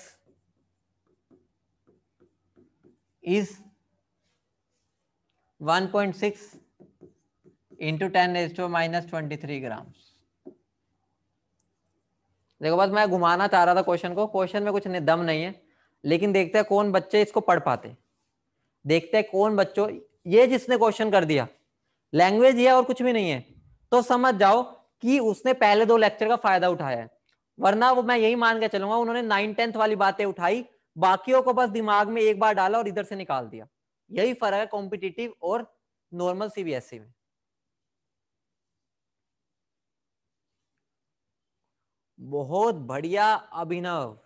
is 1.6 into 10⁻³ grams. देखो, बस मैं घुमाना चाह रहा था क्वेश्चन को, क्वेश्चन में कुछ दम नहीं है, लेकिन देखते हैं कौन बच्चे इसको पढ़ पाते, देखते हैं कौन बच्चों, ये जिसने क्वेश्चन कर दिया लैंग्वेज ये और कुछ भी नहीं है, तो समझ जाओ कि उसने पहले 2 लेक्चर का फायदा उठाया है। वरना वो मैं यही मान के चलूंगा उन्होंने 9-10th वाली बातें उठाई, बाकियों को बस दिमाग में एक बार डाला और इधर से निकाल दिया। यही फर्क है कॉम्पिटिटिव और नॉर्मल CBSE में। बहुत बढ़िया अभिनव,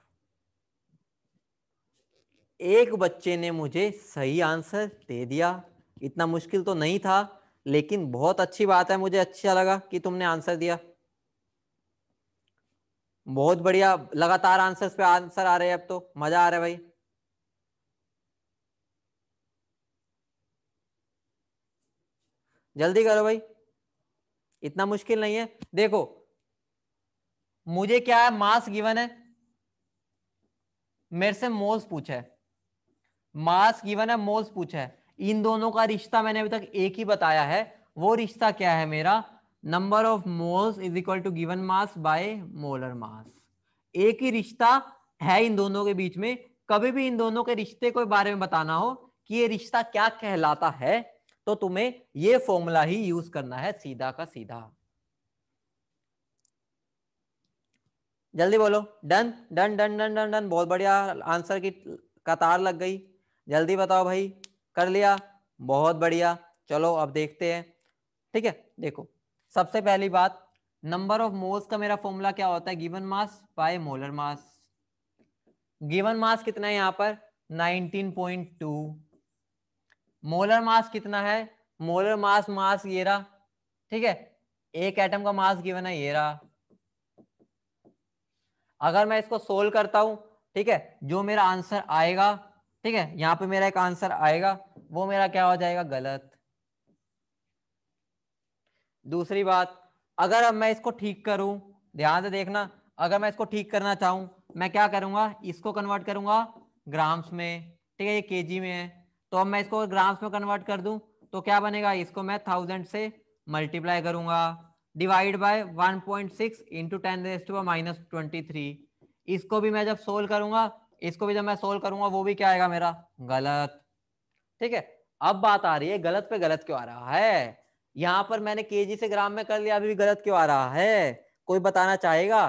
एक बच्चे ने मुझे सही आंसर दे दिया। इतना मुश्किल तो नहीं था, लेकिन बहुत अच्छी बात है, मुझे अच्छा लगा कि तुमने आंसर दिया। बहुत बढ़िया, लगातार आंसर्स पे आंसर आ रहे हैं, अब तो मजा आ रहा है भाई। जल्दी करो भाई, इतना मुश्किल नहीं है। देखो, मुझे क्या है, मास गिवन है, मेरे से मोल्स पूछा है, मास गिवन है, मोल्स पूछा है। इन दोनों का रिश्ता मैंने अभी तक एक ही बताया है। वो रिश्ता क्या है मेरा? Number of moles is equal to given mass by molar mass. एक ही रिश्ता है इन दोनों के बीच में। कभी भी इन दोनों के रिश्ते के बारे में बताना हो कि ये रिश्ता क्या कहलाता है, तो तुम्हें ये फॉर्मूला ही यूज करना है, सीधा का सीधा। जल्दी बोलो, done done done done done done. बहुत बढ़िया, आंसर की कतार लग गई। जल्दी बताओ भाई, कर लिया? बहुत बढ़िया। चलो अब देखते हैं, ठीक है। देखो, सबसे पहली बात, नंबर ऑफ मोल्स का मेरा फॉर्मूला क्या होता है? Given mass by molar mass. Given mass कितना है यहाँ पर? 19.2। मोलर मास कितना है? मोलर मास ये रहा, ठीक है, एक एटम का मास गिवन है ये रहा। अगर मैं इसको सोल्व करता हूं, ठीक है, जो मेरा आंसर आएगा, ठीक है, यहां पे मेरा एक आंसर आएगा, वो मेरा क्या हो जाएगा? गलत। दूसरी बात, अगर अब मैं इसको ठीक करूं, ध्यान से देखना, अगर मैं इसको ठीक करना चाहूं, मैं क्या करूंगा, इसको कन्वर्ट करूंगा ग्राम्स में, ठीक है, ये केजी में है, तो अब मैं इसको ग्राम्स में कन्वर्ट कर दूं तो क्या बनेगा, इसको मैं 1000 से मल्टीप्लाई करूंगा, डिवाइड बाय 1.6 इंटू 10⁻⁻23। इसको भी मैं जब सोल्व करूंगा, इसको भी जब मैं सोल्व करूंगा, वो भी क्या आएगा मेरा, गलत। ठीक है, अब बात आ रही है गलत पे गलत क्यों आ रहा है, यहां पर मैंने केजी से ग्राम में कर लिया, अभी भी गलत क्यों आ रहा है, कोई बताना चाहेगा,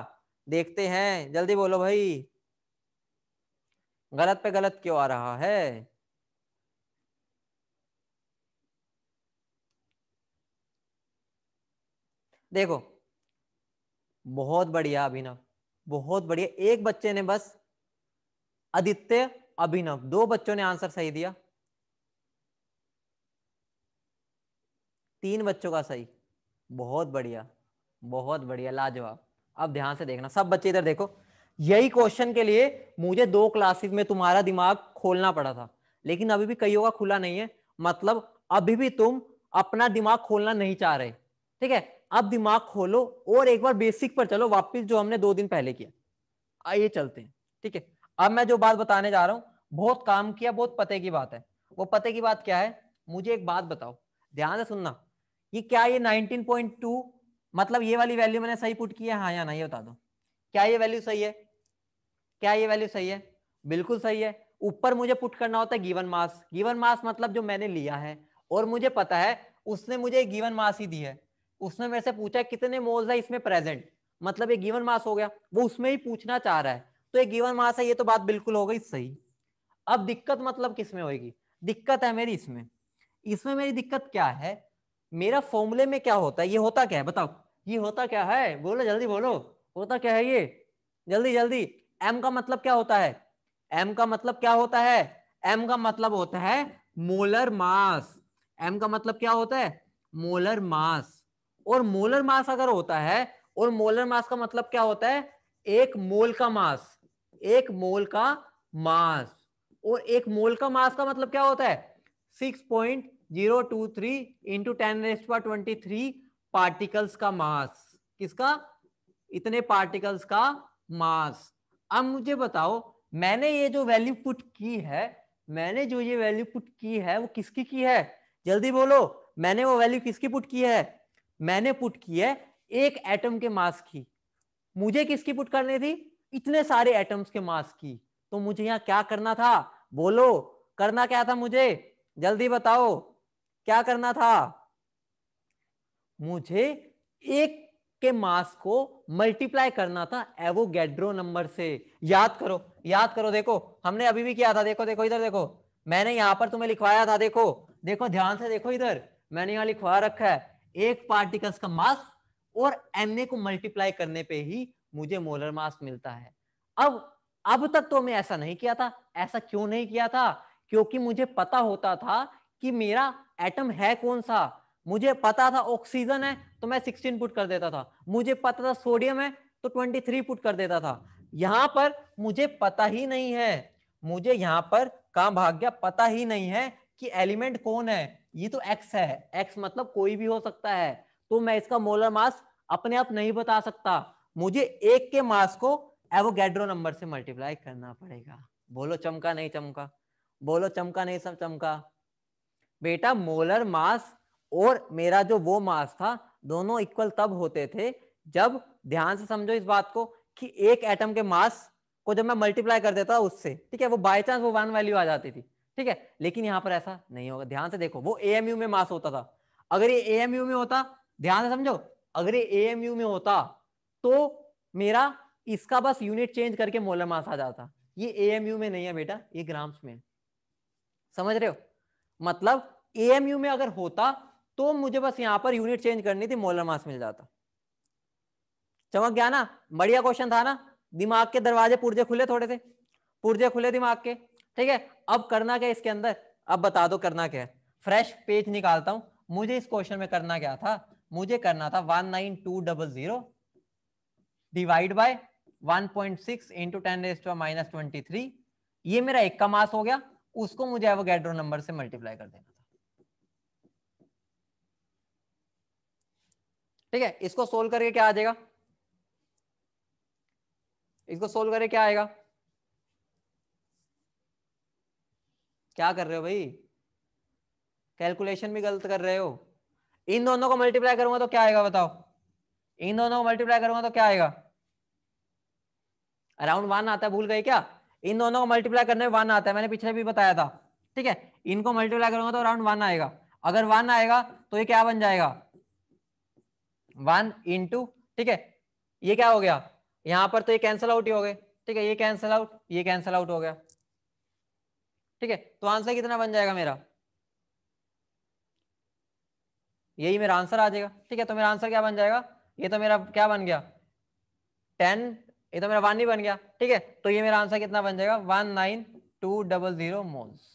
देखते हैं, जल्दी बोलो भाई, गलत पे गलत क्यों आ रहा है। देखो, बहुत बढ़िया अभिनव, बहुत बढ़िया, एक बच्चे ने बस, आदित्य, अभिनव, दो बच्चों ने आंसर सही दिया, तीन बच्चों का सही, बहुत बढ़िया, बहुत बढ़िया, लाजवाब। अब ध्यान से देखना सब बच्चे, इधर देखो, यही क्वेश्चन के लिए मुझे 2 क्लासेस में तुम्हारा दिमाग खोलना पड़ा था, लेकिन अभी भी कईयों का खुला नहीं है, मतलब अभी भी तुम अपना दिमाग खोलना नहीं चाह रहे, ठीक है, अब दिमाग खोलो और एक बार बेसिक पर चलो वापस, जो हमने 2 दिन पहले किया, आइए चलते हैं, ठीक है। अब मैं जो बात बताने जा रहा हूं, बहुत काम किया, बहुत पते की बात है, वो पते की बात क्या है, मुझे एक बात बताओ, ध्यान से सुनना, ये क्या, ये 19.2, मतलब ये वाली वैल्यू मैंने सही पुट की है, हाँ या नहीं, ये बता दो, क्या ये वैल्यू सही है, क्या ये वैल्यू सही है, बिल्कुल सही है। ऊपर मुझे पुट करना होता है गिवन मास, गिवन मास मतलब जो मैंने लिया है, और मुझे पता है उसने मुझे गिवन मास ही दी है, उसने मेरे से पूछा कितने मोल्स है इसमें प्रेजेंट, मतलब ये गिवन मास हो गया, वो उसमें ही पूछना चाह रहा है, तो ये गिवन मास है, ये तो बात बिल्कुल हो गई सही। अब दिक्कत मतलब किसमें होगी, दिक्कत है मेरी इसमें, इसमें मेरी दिक्कत क्या है, मेरा फॉर्मूले में क्या होता है, ये होता क्या है बताओ, ये होता क्या है, बोलो जल्दी बोलो, होता क्या है ये, जल्दी जल्दी, एम का मतलब क्या होता है, एम का मतलब क्या होता है, एम का मतलब होता है मोलर मास, एम का मतलब क्या होता है, मोलर मास, और मोलर मास अगर होता है, और मोलर मास का मतलब क्या होता है, एक मोल का मास, एक मोल का मास, और एक मोल का मास का मतलब क्या होता है 6.023 इंटू 10⁻23 पार्टिकल्स का मास, किसका, इतने पार्टिकल्स का मास। अब मुझे बताओ, मैंने ये जो वैल्यू पुट की है, मैंने जो ये वैल्यू पुट की है वो किसकी की है, जल्दी बोलो, मैंने वो वैल्यू किसकी पुट की है, मैंने पुट की है एक एटम के मास की, मुझे किसकी पुट करनी थी, इतने सारे एटम्स के मास की, तो मुझे यहां क्या करना था, बोलो, करना क्या था मुझे, जल्दी बताओ, क्या करना था, मुझे एक के मास को मल्टीप्लाई करना था एवोगैड्रो नंबर से, याद करो, याद करो, देखो हमने अभी भी किया था, देखो देखो इधर देखो, मैंने यहां पर तुम्हें लिखवाया था, देखो देखो ध्यान से देखो इधर, मैंने यहां लिखवा रखा है एक पार्टिकल्स का मास, और Na को मल्टीप्लाई करने पे ही मुझे मोलर मास मिलता है। अब तक तो मैं ऐसा नहीं किया था, ऐसा क्यों नहीं किया था, क्योंकि मुझे पता होता था कि मेरा एटम है कौन सा, मुझे पता था ऑक्सीजन है तो मैं 16 पुट कर देता था, मुझे पता था सोडियम है तो 23 पुट कर देता था, यहां पर मुझे पता ही नहीं है, मुझे यहां पर कहां भाग गया, पता ही नहीं है कि एलिमेंट कौन है, ये तो एक्स है, एक्स मतलब कोई भी हो सकता है, तो मैं इसका मोलर मास अपने आप नहीं बता सकता, मुझे एक के मास को एवोगैड्रो नंबर से मल्टीप्लाई करना पड़ेगा। बोलो चमका नहीं चमका, बोलो चमका नहीं सब चमका, बेटा मोलर मास और मेरा जो वो मास था, दोनों इक्वल तब होते थे जब, ध्यान से समझो इस बात को, कि एक एटम के मास को जब मैं मल्टीप्लाई कर देता उससे, ठीक है, वो बाय चांस वो 1 वैल्यू आ जाती थी, ठीक है, लेकिन यहां पर ऐसा नहीं होगा, ध्यान से देखो, वो एएमयू में मास होता था, अगर ये एएमयू में होता, ध्यान से समझो, अगर ये एएमयू में होता तो मेरा इसका बस यूनिट चेंज करके मोलर मास आ जाता, ये एएमयू में नहीं है बेटा, ये ग्राम्स में, समझ रहे हो, मतलब एएमयू में अगर होता तो मुझे बस यहां पर यूनिट चेंज करनी थी, मोलर मास मिल जाता। चमक गया ना, बढ़िया क्वेश्चन था ना, दिमाग के दरवाजे पुर्जे खुले, थोड़े से पुर्जे खुले दिमाग के, ठीक है। अब करना क्या इसके अंदर, अब बता दो करना क्या है, फ्रेश पेज निकालता हूं, मुझे इस क्वेश्चन में करना क्या था, मुझे करना था 19200 डिवाइड बाय 1.6 इंटू 10⁻⁻23, ये मेरा एक का मास हो गया, उसको मुझे एवोगैड्रो नंबर से मल्टीप्लाई कर देना था। ठीक है, इसको सोल्व करके क्या आ जाएगा, इसको सोल्व करके क्या आएगा, क्या कर रहे हो भाई, कैलकुलेशन भी गलत कर रहे हो। इन दोनों को मल्टीप्लाई करूंगा तो क्या आएगा बताओ, इन दोनों को मल्टीप्लाई करूंगा तो क्या आएगा, अराउंड 1 आता है, भूल गए क्या, इन दोनों को मल्टीप्लाई करने में 1 आता है, मैंने पिछले भी बताया था। ठीक है, इनको मल्टीप्लाई करूंगा तो अराउंड 1 आएगा, अगर 1 आएगा तो ये क्या बन जाएगा 1 इंटू, ठीक है, ये क्या हो गया, यहां पर तो ये कैंसिल आउट ही हो गए, ठीक है, ये कैंसिल आउट, ये कैंसिल आउट हो गया। ठीक है, तो आंसर कितना बन जाएगा मेरा, यही मेरा आंसर आ जाएगा। ठीक है, तो मेरा आंसर क्या बन जाएगा, ये तो मेरा क्या बन गया 10, ये तो मेरा 1 ही बन गया। ठीक है, तो ये मेरा आंसर कितना बन जाएगा 19200 मोल्स।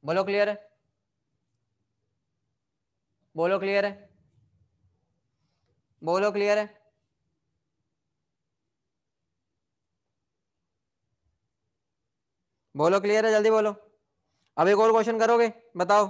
बोलो क्लियर है, बोलो क्लियर है, बोलो क्लियर है। बोलो क्लियर है, जल्दी बोलो। अब एक और क्वेश्चन करोगे, बताओ।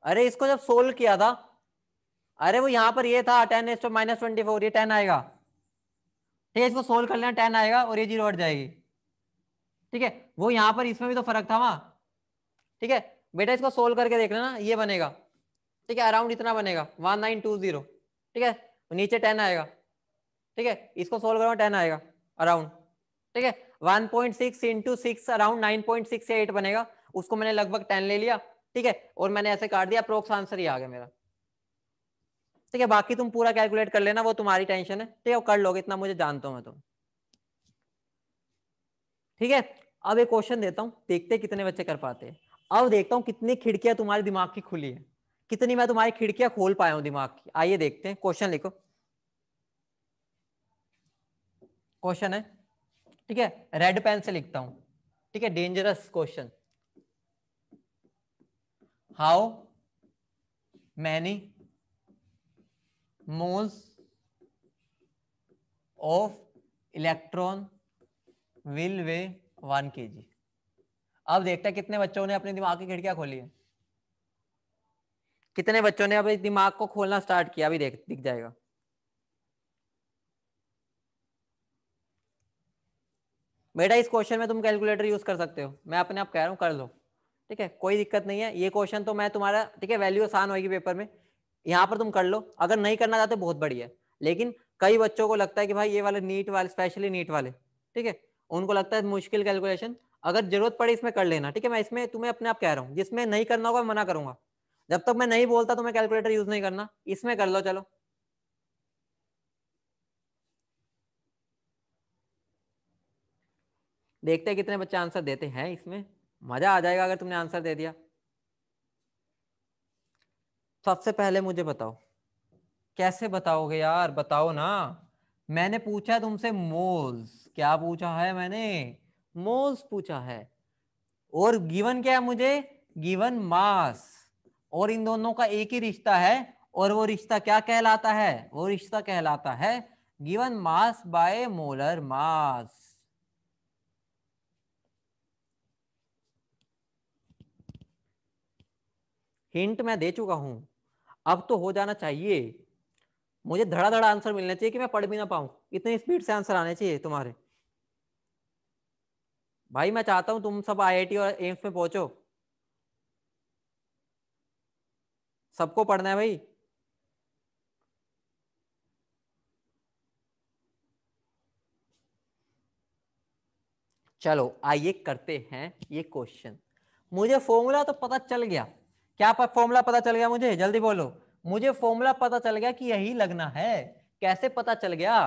अरे इसको जब सोल्व किया था, अरे वो यहां पर ये था 10⁻24, ये 10 आएगा। ठीक है, इसको सोल्व कर लेना, 10 आएगा और ये 0 हट जाएगी। ठीक है, वो यहां पर इसमें भी तो फर्क था वहां। ठीक है बेटा, इसको सोल्व करके देख लेना, ये बनेगा। ठीक है, अराउंड इतना बनेगा 1920। ठीक है, नीचे 10 आएगा। ठीक है, इसको सोल्व करो 10 आएगा अराउंड। ठीक है, 1.6 इंटू 6 अराउंड 9.68 बनेगा, उसको मैंने लगभग 10 ले लिया। ठीक है, और मैंने ऐसे काट दिया, अप्रोक्स आंसर ही आ गया मेरा। ठीक है, बाकी तुम पूरा कैलकुलेट कर लेना, वो तुम्हारी टेंशन है। ठीक है, वो कर लोगे, इतना मुझे जानता हूं मैं तुम। ठीक है, अब एक क्वेश्चन देता हूं, देखते कितने बच्चे कर पाते हैं। अब देखता हूं कितनी खिड़कियां तुम्हारे दिमाग की खुली है, कितनी मैं तुम्हारी खिड़कियां खोल पाया हूं दिमाग की। आइए देखते हैं, क्वेश्चन लिखो। क्वेश्चन है, ठीक है, रेड पेन से लिखता हूं। ठीक है, dangerous question. How many moles of electron will way 1 kg। अब देखते हैं कितने बच्चों ने अपने दिमाग की खिड़कियां खोली है, कितने बच्चों ने अपने दिमाग को खोलना स्टार्ट किया, अभी देख दिख जाएगा। बेटा इस क्वेश्चन में तुम कैलकुलेटर यूज कर सकते हो, मैं अपने आप कह रहा हूं कर लो। ठीक है, कोई दिक्कत नहीं है, ये क्वेश्चन तो मैं तुम्हारा, ठीक है, वैल्यू आसान होगी पेपर में, यहाँ पर तुम कर लो। अगर नहीं करना चाहते बहुत बढ़िया है, लेकिन कई बच्चों को लगता है कि भाई ये वाले नीट वाले, स्पेशली नीट वाले, ठीक है, उनको लगता है मुश्किल कैलकुलेशन, अगर जरूरत पड़े इसमें कर लेना। ठीक है, मैं इसमें तुम्हें अपने आप कह रहा हूँ, जिसमें नहीं करना होगा मैं मना करूंगा, जब तक मैं नहीं बोलता तुम्हें कैलकुलेटर यूज नहीं करना, इसमें कर लो। चलो देखते हैं कितने बच्चे आंसर देते हैं, इसमें मजा आ जाएगा अगर तुमने आंसर दे दिया। सबसे पहले मुझे बताओ, कैसे बताओगे यार, बताओ ना। मैंने पूछा तुमसे मोल्स, क्या पूछा है मैंने, मोल्स पूछा है, और गिवन क्या है मुझे, गिवन मास, और इन दोनों का एक ही रिश्ता है, और वो रिश्ता क्या कहलाता है, वो रिश्ता कहलाता है given mass by molar mass. Hint मैं दे चुका हूं, अब तो हो जाना चाहिए, मुझे धड़ा धड़ा आंसर मिलना चाहिए कि मैं पढ़ भी ना पाऊं, इतनी स्पीड से आंसर आने चाहिए तुम्हारे। भाई मैं चाहता हूं तुम सब आईआईटी और एम्स में पहुंचो, सबको पढ़ना है भाई। चलो आइए करते हैं ये क्वेश्चन। मुझे फॉर्मूला तो पता चल गया, क्या फॉर्मूला पता चल गया मुझे, जल्दी बोलो। मुझे फॉर्मूला पता चल गया कि यही लगना है। कैसे पता चल गया,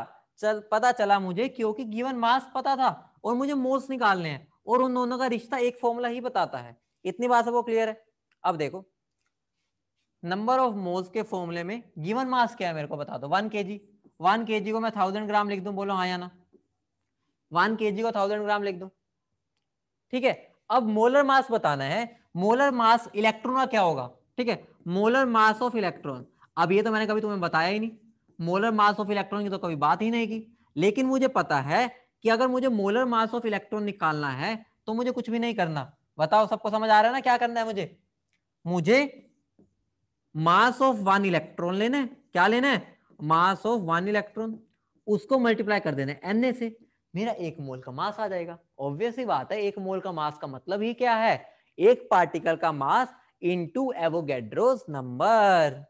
पता चला मुझे क्योंकि गिवन मास पता था और मुझे मोल्स निकालने हैं, और उन दोनों का रिश्ता एक फॉर्मूला ही बताता है। इतनी बात सबको क्लियर है। अब देखो, नंबर ऑफ मोल्स के फॉर्मूले में गिवन मास क्या है मेरे को बता दो, 1 kg। 1 kg को मैं 1000 ग्राम लिख दूं, बोलो हाँ या ना, 1 kg को 1000 ग्राम लिख दूं। ठीक है, अब मोलर मास बताना है, मोलर मास इलेक्ट्रॉन का क्या होगा, ठीक है, मोलर मास ऑफ इलेक्ट्रॉन। अब ये तो मैंने कभी तुम्हें बताया ही नहीं, मोलर मास ऑफ इलेक्ट्रॉन की तो कभी बात ही नहीं की, लेकिन मुझे पता है कि अगर मुझे मोलर मास ऑफ इलेक्ट्रॉन निकालना है तो मुझे कुछ भी नहीं करना। बताओ सबको समझ आ रहा है ना क्या करना है मुझे मास ऑफ वन इलेक्ट्रॉन लेना है। क्या लेना है? मास ऑफ वन इलेक्ट्रॉन, उसको मल्टीप्लाई कर देना है Na से, मेरा एक मोल का मास आ जाएगा। ऑब्वियस ही बात है, एक मोल का मास का मतलब ही क्या है, एक पार्टिकल का मास इनटू एवोगैड्रोस नंबर।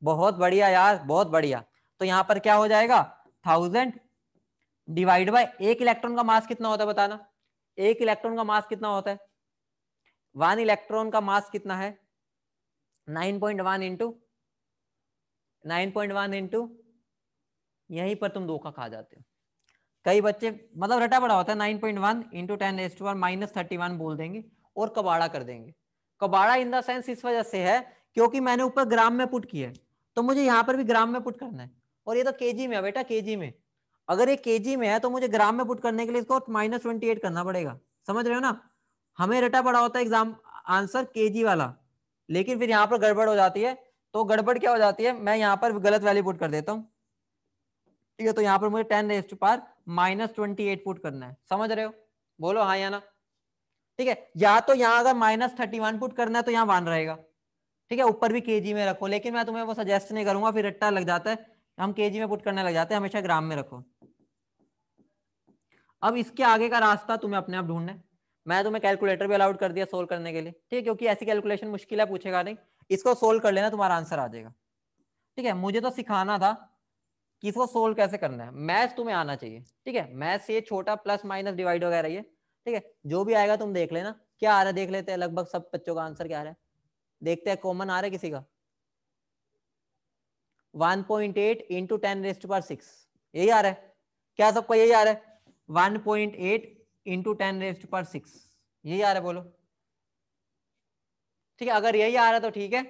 बहुत बढ़िया यार, बहुत बढ़िया। तो यहां पर क्या हो जाएगा, 1000 डिवाइड बाय एक इलेक्ट्रॉन का मास कितना होता है बताना, एक इलेक्ट्रॉन का मास कितना होता है, वन इलेक्ट्रॉन का मास कितना है, 9.1 इंटू 9.1 इंटू, यहीं पर तुम धोखा खा जाते हो। कई बच्चे मतलब रटा बड़ा होता है, 9.1 इंटू 10⁻³ बोल देंगे और कबाड़ा कर देंगे। कबाड़ा इन द सेंस इस वजह से है क्योंकि मैंने ऊपर ग्राम में पुट किया है, तो मुझे यहाँ पर भी ग्राम में पुट करना है, और ये तो केजी में है बेटा, केजी में। अगर ये केजी में है तो मुझे ग्राम में पुट करने के लिए इसको -28 करना पड़ेगा। समझ रहे हो ना, हमें रटा पड़ा होता है एग्जाम आंसर केजी वाला, लेकिन फिर यहाँ पर गड़बड़ हो जाती है। तो गड़बड़ क्या हो जाती है, मैं यहाँ पर गलत वैल्यू पुट कर देता हूँ, ठीक है। तो यहाँ पर मुझे 10⁻⁻28 पुट करना है। समझ रहे हो, बोलो हाँ या ना, ठीक है। या तो यहाँ अगर -31 पुट करना है तो यहाँ 1 रहेगा, ठीक है, ऊपर भी केजी में रखो, लेकिन मैं तुम्हें वो सजेस्ट नहीं करूंगा, फिर रट्टा लग जाता है, हम केजी में पुट करने लग जाते हैं, हमेशा ग्राम में रखो। अब इसके आगे का रास्ता तुम्हें अपने आप ढूंढना है। मैं तुम्हें कैलकुलेटर भी अलाउड कर दिया सोल्व करने के लिए, ठीक है, क्योंकि ऐसी कैलकुलेशन मुश्किल है, पूछेगा नहीं, इसको सोल्व कर लेना, तुम्हारा आंसर आ जाएगा, ठीक है। मुझे तो सिखाना था कि इसको सोल्व कैसे करना है, मैथ्स तुम्हें आना चाहिए, ठीक है। मैथ्स ये छोटा प्लस माइनस डिवाइड वगैरह ये, ठीक है, जो भी आएगा तुम देख लेना। क्या आ रहा है देख लेते हैं, लगभग सब बच्चों का आंसर क्या आ रहा है, देखते हैं कॉमन आ रहा है किसी का। 1.8 इंटू 10⁻6 यही आ रहा है क्या, सबका यही आ रहा है, 1.8 इंटू 10⁻6 यही आ रहा है, बोलो। ठीक है, अगर यही आ रहा है तो ठीक है,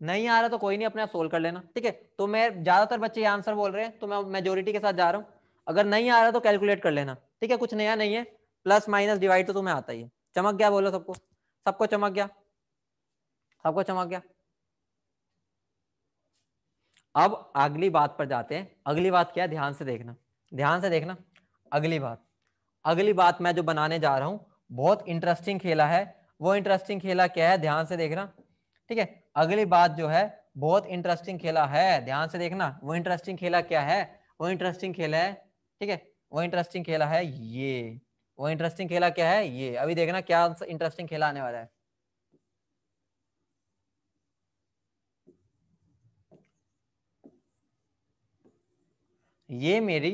नहीं आ रहा तो कोई नहीं, अपने आप सोल्व कर लेना, ठीक है। तो मैं ज्यादातर बच्चे ये आंसर बोल रहे हैं तो मैं मेजोरिटी के साथ जा रहा हूँ, अगर नहीं आ रहा तो कैलकुलेट कर लेना, ठीक है, कुछ नया नहीं है, प्लस माइनस डिवाइड तो तुम्हें आता ही है। चमक गया, बोलो सबको, सबको चमक गया, सबको चमक गया। अब अगली बात पर जाते हैं। अगली बात क्या है, ध्यान से देखना, ध्यान से देखना। अगली बात, अगली बात मैं जो बनाने जा रहा हूं बहुत इंटरेस्टिंग खेला है। वो इंटरेस्टिंग खेला क्या है, ध्यान से देखना, ठीक है। अगली बात जो है बहुत इंटरेस्टिंग खेला है, ध्यान से देखना। वो इंटरेस्टिंग खेला क्या है, वो इंटरेस्टिंग खेला है, ठीक है, वो इंटरेस्टिंग खेला है ये, वो इंटरेस्टिंग खेला क्या है ये। अभी देखना क्या इंटरेस्टिंग खेला आने वाला है। ये मेरी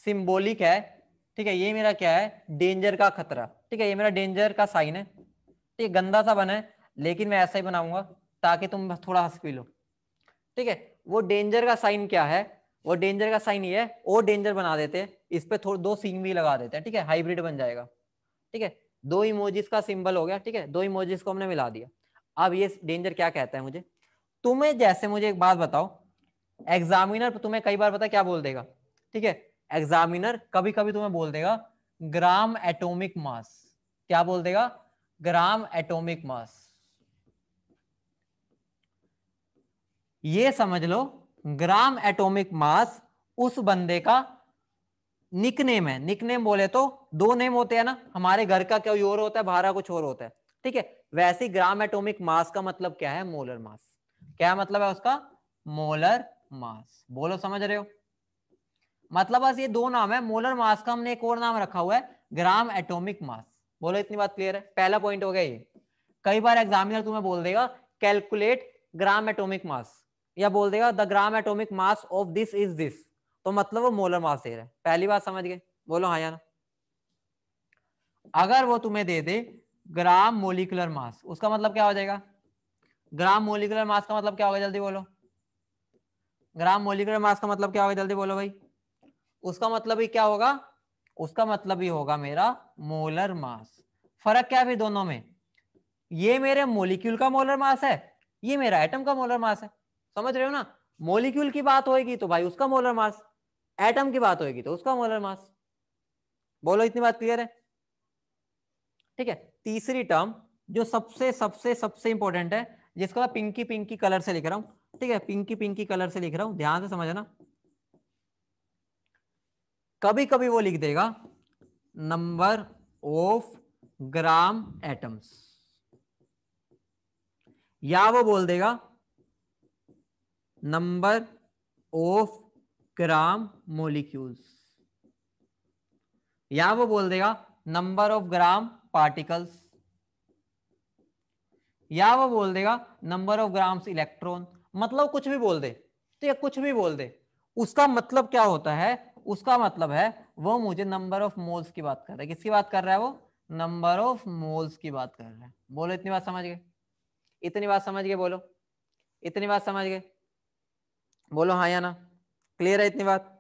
सिंबॉलिक है, ठीक है, ये मेरा क्या है, डेंजर का खतरा, ठीक है, ये मेरा डेंजर का साइन है, ठीक है, गंदा सा बना है, लेकिन मैं ऐसा ही बनाऊंगा ताकि तुम थोड़ा हंस पी लो, ठीक है। वो डेंजर का साइन क्या है, वो डेंजर का साइन ये है, और डेंजर बना देते हैं, इस पे थोड़ा 2 सिंग भी लगा देते हैं, ठीक है, हाइब्रिड बन जाएगा, ठीक है। 2 इमोजीज का सिंबल हो गया, ठीक है, 2 इमोजीज को हमने मिला दिया। अब ये डेंजर क्या कहता है मुझे, तुम्हें जैसे मुझे एक बात बताओ, एग्जामिनर तुम्हें कई बार पता क्या बोल देगा, ठीक है, एग्जामिनर कभी कभी तुम्हें बोल देगा ग्राम एटॉमिक मास। क्या बोल देगा, ग्राम एटॉमिक मास। ये समझ लो ग्राम एटॉमिक मास उस बंदे का निकनेम है। निकनेम बोले तो 2 नेम होते हैं ना, हमारे घर का कोई और होता है, बाहर कुछ और होता है, ठीक है। वैसे ही ग्राम एटॉमिक मास का मतलब क्या है, मोलर मास। क्या मतलब है उसका, मोलर मास। बोलो समझ रहे हो, मतलब बस ये 2 नाम है, मोलर मास का हमने एक और नाम रखा हुआ है ग्राम एटॉमिक मास। बोलो इतनी बात क्लियर है, पहला पॉइंट हो गया ये। कई बार एग्जामिनर तुम्हें बोल देगा कैलकुलेट ग्राम एटॉमिक मास, या बोल देगा the gram atomic mass of this is this, तो मतलब वो मोलर मास दे रहा है। पहली बात समझ गए, बोलो हाँ या ना। अगर वो तुम्हें दे दे ग्राम मोलिकुलर मास, उसका मतलब क्या हो जाएगा, ग्राम मोलिकुलर मास का मतलब क्या होगा, जल्दी बोलो। ग्राम मोलिकुलर मास का मतलब क्या होगा, जल्दी बोलो भाई। उसका मतलब ही क्या होगा, उसका मतलब ही होगा मेरा मोलर मास। फर्क क्या है फिर दोनों में, ये मेरे मोलिक्यूल का मोलर मास है, ये मेरा एटम का मोलर मास है। समझ रहे हो ना, मोलिक्यूल की बात होगी तो भाई उसका मोलर मास, एटम की बात होगी तो उसका मोलर मास। बोलो इतनी बात क्लियर है। ठीक है, तीसरी टर्म जो सबसे सबसे सबसे इंपॉर्टेंट है, जिसको मैं पिंकी पिंकी कलर से लिख रहा हूं, ठीक है, पिंकी पिंकी कलर से लिख रहा हूं, ध्यान से समझना। कभी कभी वो लिख देगा नंबर ऑफ ग्राम एटम्स, या वो बोल देगा नंबर ऑफ ग्राम मोलिक्यूल्स, या वो बोल देगा नंबर ऑफ ग्राम पार्टिकल्स, या वो बोल देगा नंबर ऑफ ग्राम्स इलेक्ट्रॉन, मतलब कुछ भी बोल दे, ठीक है, कुछ भी बोल दे। उसका मतलब क्या होता है, उसका मतलब है वो मुझे नंबर ऑफ मोल्स की बात कर रहा है। किसकी बात कर रहा है वो? नंबर ऑफ मोल्स की बात कर रहा है। बोलो इतनी बात समझ गए? इतनी बात समझ गए? बोलो इतनी बात समझ गए? बोलो हाँ या ना? क्लियर है इतनी बात?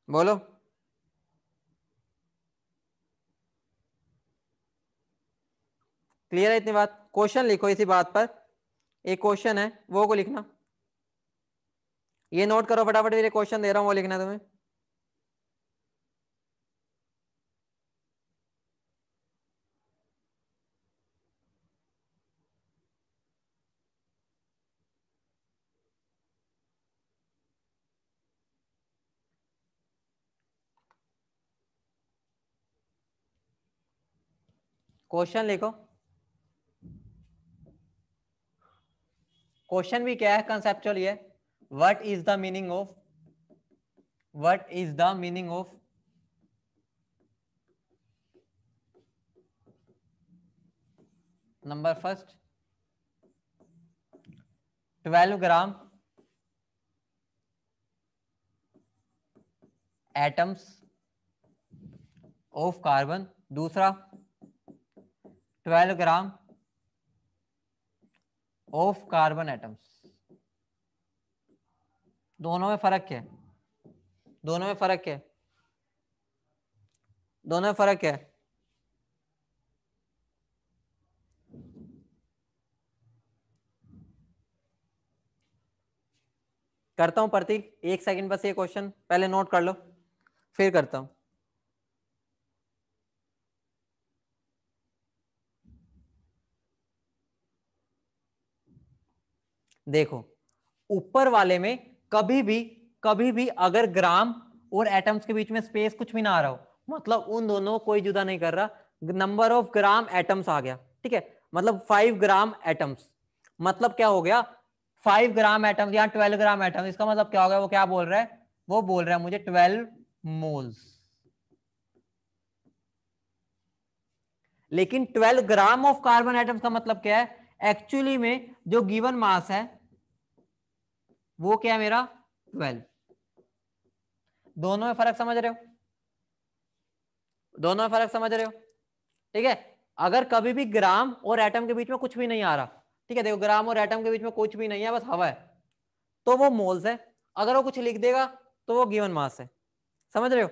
बोलो। क्लियर है इतनी बात? क्वेश्चन लिखो इसी बात पर, एक क्वेश्चन है वो को लिखना, ये नोट करो फटाफट, ये क्वेश्चन दे रहा हूं वो लिखना तुम्हें। क्वेश्चन लिखो। क्वेश्चन भी क्या है, कंसेप्चुअल ये, what is the meaning of, what is the meaning of number first 12 gram atoms of carbon, दूसरा 12 ग्राम ऑफ कार्बन एटम्स। दोनों में फर्क क्या है? दोनों में फर्क क्या है? दोनों में फर्क क्या है? करता हूं प्रतीक, एक सेकंड बस, ये क्वेश्चन पहले नोट कर लो फिर करता हूं। देखो ऊपर वाले में कभी भी अगर ग्राम और एटम्स के बीच में स्पेस कुछ भी ना आ रहा हो, मतलब उन दोनों को कोई जुदा नहीं कर रहा, नंबर ऑफ ग्राम एटम्स आ गया, ठीक है, मतलब 5 ग्राम एटम्स, मतलब क्या हो गया 5 ग्राम एटम्स या 12 ग्राम एटम्स, इसका मतलब क्या हो गया? वो क्या बोल रहा है? वो बोल रहा है मुझे 12 मोल्स। लेकिन 12 ग्राम ऑफ कार्बन एटम्स का मतलब क्या है? एक्चुअली में जो गिवन मास है वो क्या है मेरा? 12। दोनों में फर्क समझ रहे हो? दोनों में फर्क समझ रहे हो? ठीक है, अगर कभी भी ग्राम और एटम के बीच में कुछ भी नहीं आ रहा, ठीक है, देखो ग्राम और एटम के बीच में कुछ भी नहीं है, बस हवा है, तो वो मोल्स है। अगर वो कुछ लिख देगा तो वो गिवन मास है। समझ रहे हो?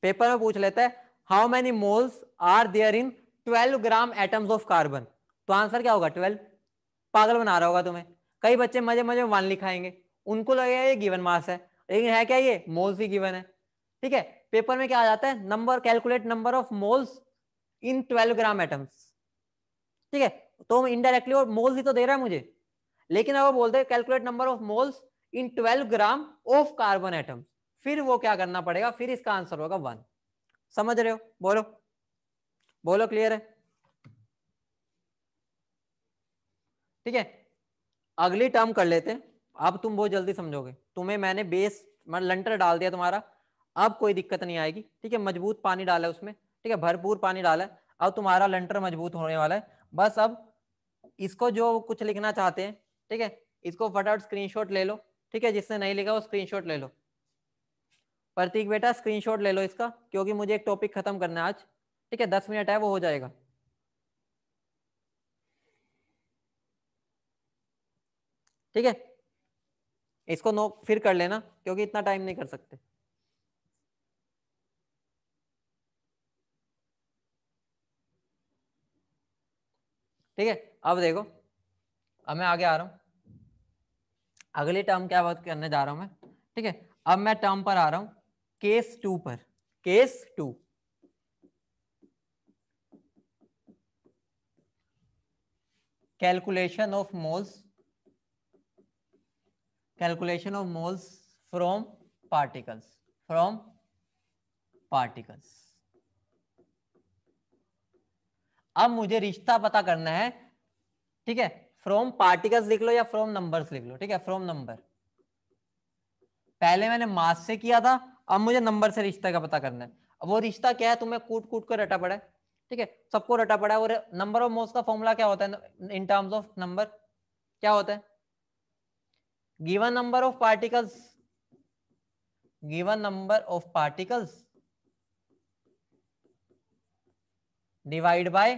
पेपर में पूछ लेता है how many moles are there in 12 gram atoms of carbon, तो आंसर क्या होगा? 12। पागल बना रहा होगा तुम्हें। कई बच्चे मजे मजे में 1 लिखाएंगे, उनको लगेगा ये गिवन मास है, लेकिन है क्या? ये मोल्स ही गिवन है। ठीक है, पेपर में क्या आ जाता है? Number, calculate number of moles in 12 gram atoms. ठीक है, तो इनडायरेक्टली और मोल्स ही तो दे रहा है मुझे, लेकिन अगर वो बोलते हैं calculate number of moles in 12 gram of carbon atom, फिर वो क्या करना पड़ेगा? फिर इसका आंसर होगा 1। समझ रहे हो? बोलो बोलो, क्लियर है? ठीक है, अगली टर्म कर लेते हैं। अब तुम बहुत जल्दी समझोगे, तुम्हें मैंने बेस मतलब लंटर डाल दिया तुम्हारा, अब कोई दिक्कत नहीं आएगी। ठीक है, मजबूत पानी डाला है उसमें, ठीक है, भरपूर पानी डाला है, अब तुम्हारा लंटर मजबूत होने वाला है। बस अब इसको जो कुछ लिखना चाहते हैं, ठीक है, इसको फटाफट स्क्रीनशॉट ले लो। ठीक है, जिसने नहीं लिखा वो स्क्रीनशॉट ले लो। प्रतीक बेटा स्क्रीनशॉट ले लो इसका, क्योंकि मुझे एक टॉपिक खत्म करना है आज। ठीक है, 10 मिनट है, वो हो जाएगा। ठीक है, इसको नो फिर कर लेना, क्योंकि इतना टाइम नहीं कर सकते। ठीक है, अब देखो, अब मैं आगे आ रहा हूं। अगली टर्म क्या बात करने जा रहा हूं मैं? ठीक है, अब मैं टर्म पर आ रहा हूं, केस 2 पर, case 2, calculation of moles, calculation of moles from particles, from particles. अब मुझे रिश्ता पता करना है, ठीक है, फ्रॉम पार्टिकल्स लिख लो या फ्रॉम नंबर्स लिख लो, ठीक है, फ्रॉम नंबर। पहले मैंने मास से किया था, अब मुझे नंबर से रिश्ता का पता करना है। अब वो रिश्ता क्या है, तुम्हें कूट कूट कर रटा पड़ा है, ठीक है, सबको रटा पड़ा है। और नंबर ऑफ मोल्स का फॉर्मूला क्या होता है इन टर्म्स ऑफ नंबर, क्या होता है? Given number of particles, given number of particles divide by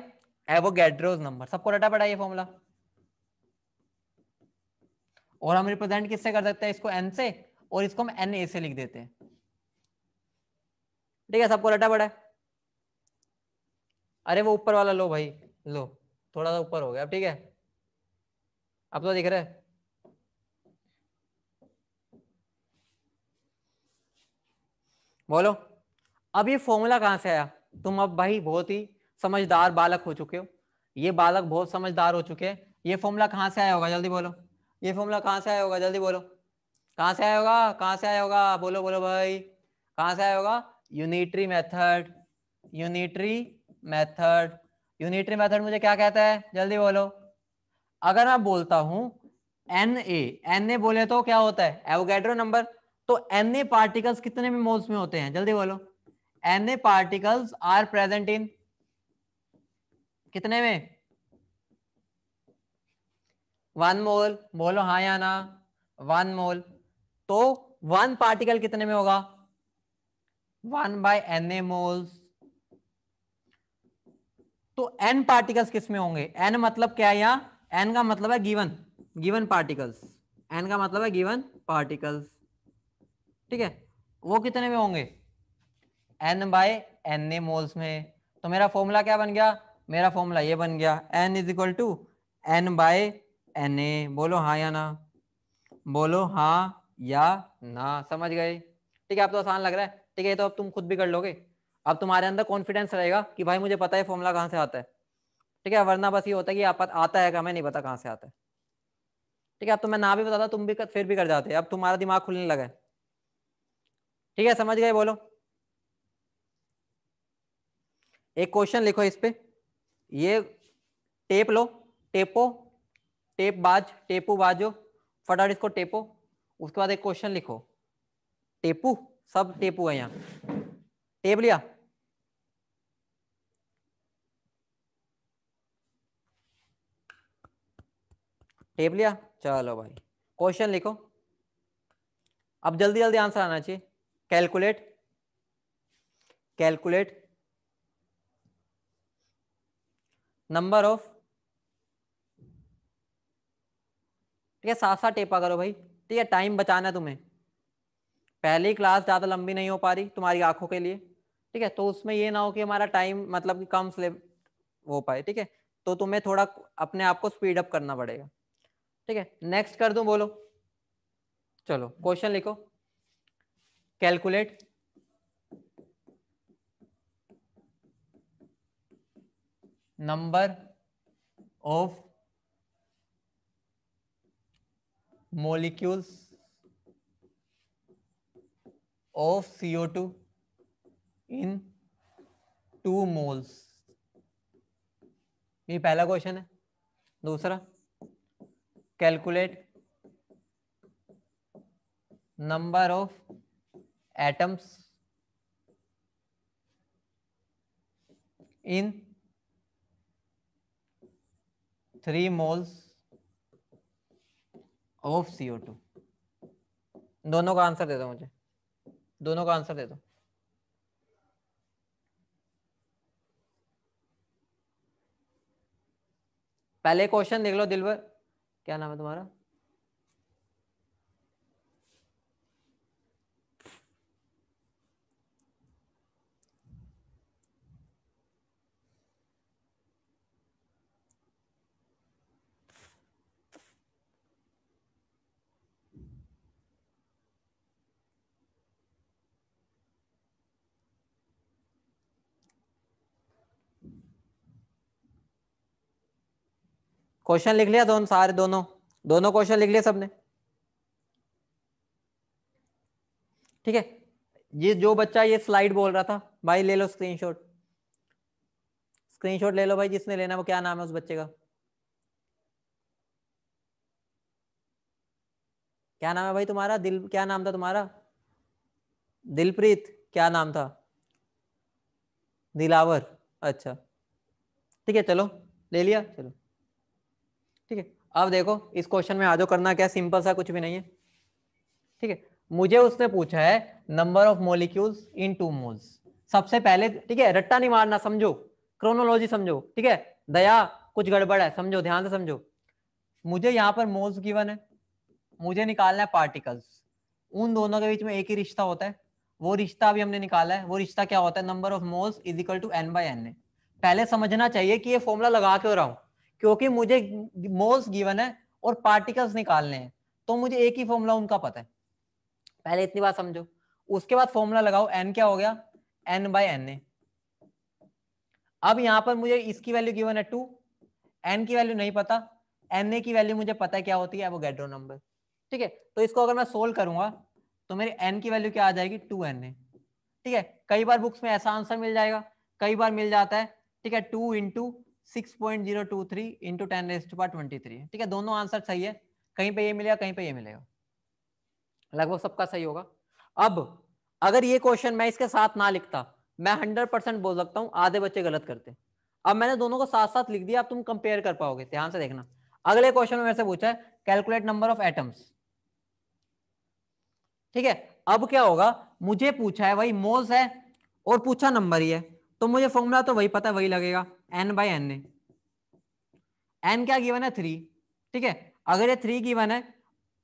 Avogadro's number. सबको रटा पड़ा ये फॉर्मूला। और हम रिप्रेजेंट किससे कर सकते हैं इसको? एन से, और इसको हम एन ए से लिख देते हैं, ठीक है, सबको रटा पड़ा है। अरे वो ऊपर वाला लो भाई, लो, थोड़ा सा ऊपर हो गया अब, ठीक है, अब तो दिख रहा है। बोलो, अब ये फॉर्मूला कहां से आया? तुम अब भाई बहुत ही समझदार बालक हो चुके हो, ये बालक बहुत समझदार हो चुके हैं। ये फॉर्मूला कहां से आया होगा, जल्दी बोलो, ये फॉर्मूला कहां से आया होगा, जल्दी बोलो, कहां से आया होगा, कहां से आया होगा, बोलो बोलो भाई, कहां से आया होगा? Unitary method, unitary method. Unitary method मुझे क्या कहता है, जल्दी बोलो। अगर मैं बोलता हूं एन ए, एन ए बोले तो क्या होता है? Avogadro number. तो एन ए पार्टिकल्स कितने में मोल्स में होते हैं, जल्दी बोलो। N A particles are present in कितने में? 1 मोल। बोलो हाँ या ना, 1 मोल। तो 1 पार्टिकल कितने में होगा? 1/Na moles. तो n पार्टिकल्स किस में होंगे? n मतलब क्या है यहाँ? n का मतलब है गिवन, गिवन पार्टिकल्स, n का मतलब है गिवन पार्टिकल्स, ठीक है, वो कितने में होंगे? n/na मोल्स में। तो मेरा फॉर्मूला क्या बन गया? मेरा फॉर्मूला ये बन गया, n is equal to n/na। बोलो हाँ या ना, बोलो हाँ या ना, समझ गए? ठीक है, अब तो आसान लग रहा है, ठीक है, तो अब तुम खुद भी कर लोगे। अब तुम्हारे अंदर कॉन्फिडेंस रहेगा कि भाई मुझे पता है फॉर्मूला कहाँ से आता है, ठीक है, वरना बस ये होता है कि आप आता है, हमें नहीं पता कहाँ से आता है, ठीक है। अब तो मैं ना भी बताता तुम भी फिर भी कर जाते, अब तुम्हारा दिमाग खुलने लगा है, ठीक है, समझ गए? बोलो, एक क्वेश्चन लिखो इस पे, ये टेप लो, टेपो, टेप बाज, टेपू बाजो, फटाफट इसको टेपो। उसके बाद एक क्वेश्चन लिखो, टेपू, सब टेपू है यहाँ, टेप लिया, टेप लिया, चलो भाई क्वेश्चन लिखो। अब जल्दी जल्दी आंसर आना चाहिए। कैलकुलेट, कैलकुलेट नंबर ऑफ, ठीक है, साथ साथ टेपा करो भाई, ठीक है, टाइम बचाना है तुम्हें। पहली क्लास ज्यादा लंबी नहीं हो पा रही तुम्हारी आंखों के लिए, ठीक है, तो उसमें ये ना हो कि हमारा टाइम मतलब कि कम स्लेब हो पाए, ठीक है, तो तुम्हें थोड़ा अपने आप को स्पीड अप करना पड़ेगा, ठीक है। नेक्स्ट कर दूं, बोलो, चलो क्वेश्चन लिखो। Calculate number of molecules of CO2 in 2 moles। ये पहला क्वेश्चन है। दूसरा, calculate number of atoms in 3 moles of CO2। दोनों का आंसर दे दो मुझे, दोनों का आंसर दे दो। पहले क्वेश्चन देख लो दिलवर, क्या नाम है तुम्हारा? क्वेश्चन लिख लिया दोनों, सारे दोनों क्वेश्चन लिख लिया सबने? ठीक है, ये जो बच्चा ये स्लाइड बोल रहा था भाई ले लो स्क्रीनशॉट, स्क्रीनशॉट ले लो भाई, जिसने लेना वो क्या नाम है उस बच्चे का? क्या नाम है भाई तुम्हारा? क्या नाम था तुम्हारा? दिलप्रीत, क्या नाम था? दिलावर, अच्छा ठीक है, चलो ले लिया, चलो ठीक है। अब देखो इस क्वेश्चन में आ जाओ, करना क्या, सिंपल सा, कुछ भी नहीं है। ठीक है, मुझे उसने पूछा है number of molecules in 2 moles. सबसे पहले ठीक है, रट्टा नहीं मारना, समझो क्रोनोलॉजी समझो, ठीक है। दया कुछ गड़बड़ है, समझो ध्यान से समझो। मुझे यहाँ पर मोल्स गिवन है, मुझे निकालना है पार्टिकल्स। उन दोनों के बीच में एक ही रिश्ता होता है, वो रिश्ता अभी हमने निकाला है। वो रिश्ता क्या होता है? Number of moles is equal to n/na। पहले समझना चाहिए कि ये फॉर्मूला लगा क्यों रहा हूं, क्योंकि मुझे मोल्स गिवन है और पार्टिकल्स निकालने हैं, तो मुझे एक ही फॉर्मूला उनका पता है। पहले इतनी बात समझो, उसके बाद फॉर्मूला लगाओ, n क्या हो गया? n/na। अब यहां पर मुझे इसकी वैल्यू गिवन है 2, n की वैल्यू नहीं पता, na की वैल्यू मुझे पता है क्या होती है, एवोगैड्रो नंबर। ठीक है, तो इसको अगर मैं सोल्व करूंगा तो मेरी n की वैल्यू क्या आ जाएगी? 2na। ठीक है, कई बार बुक्स में ऐसा आंसर मिल जाएगा, कई बार मिल जाता है, ठीक है, 2 इंटू 6.023 इंटू 10⁻23। ठीक है, दोनों आंसर सही है, कहीं पे ये मिलेगा कहीं पे ये मिलेगा, लगभग सबका सही होगा। अब अगर ये क्वेश्चन मैं इसके साथ ना लिखता, मैं 100% बोल सकता हूं आधे बच्चे गलत करते। अब मैंने दोनों को साथ साथ लिख दिया, अब तुम कंपेयर कर पाओगे, ध्यान से देखना। अगले क्वेश्चन में मेरे से पूछा है कैलकुलेट नंबर ऑफ एटम्स। ठीक है, अब क्या होगा, मुझे पूछा है वही मोल्स है और पूछा नंबर ही है, तो मुझे फॉर्मूला तो वही पता है, वही लगेगा n/na। n क्या गिवन है? 3। ठीक है, अगर ये 3 गिवन है,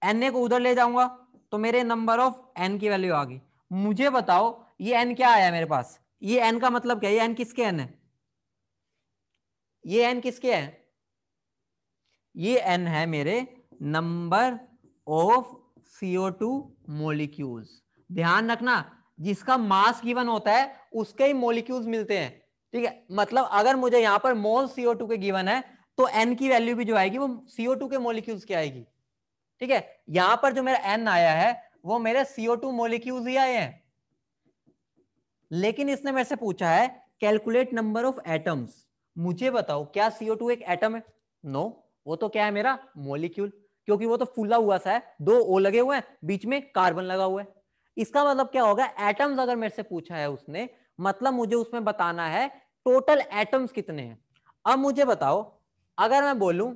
na को उधर ले जाऊंगा तो मेरे नंबर ऑफ n की वैल्यू आ गई। मुझे बताओ ये n क्या आया मेरे पास? ये n का मतलब क्या है? ये n किसके n है? ये n किसके है? ये n है मेरे नंबर ऑफ CO2 मोलिक्यूल्स। ध्यान रखना, जिसका मास गिवन होता है उसके ही मोलिक्यूल्स मिलते हैं। ठीक है, मतलब अगर मुझे यहां पर मोल CO2 के गिवन है तो n की वैल्यू भी जो आएगी वो CO2 के मोलिक्यूल्स की आएगी। ठीक है, यहां पर जो मेरा n आया है वो मेरे CO2 मोलिक्यूल्स ही आए हैं, लेकिन इसने मेरे से पूछा है कैलकुलेट नंबर ऑफ एटम्स। मुझे बताओ क्या CO2 एक एटम है? नो, वो तो क्या है मेरा? मोलिक्यूल, क्योंकि वो तो फूला हुआ सा है, 2 O लगे हुए हैं, बीच में कार्बन लगा हुआ है। इसका मतलब क्या होगा? एटम्स अगर मेरे से पूछा है उसने, मतलब मुझे उसमें बताना है टोटल एटम्स कितने हैं। अब मुझे बताओ, अगर मैं बोलूं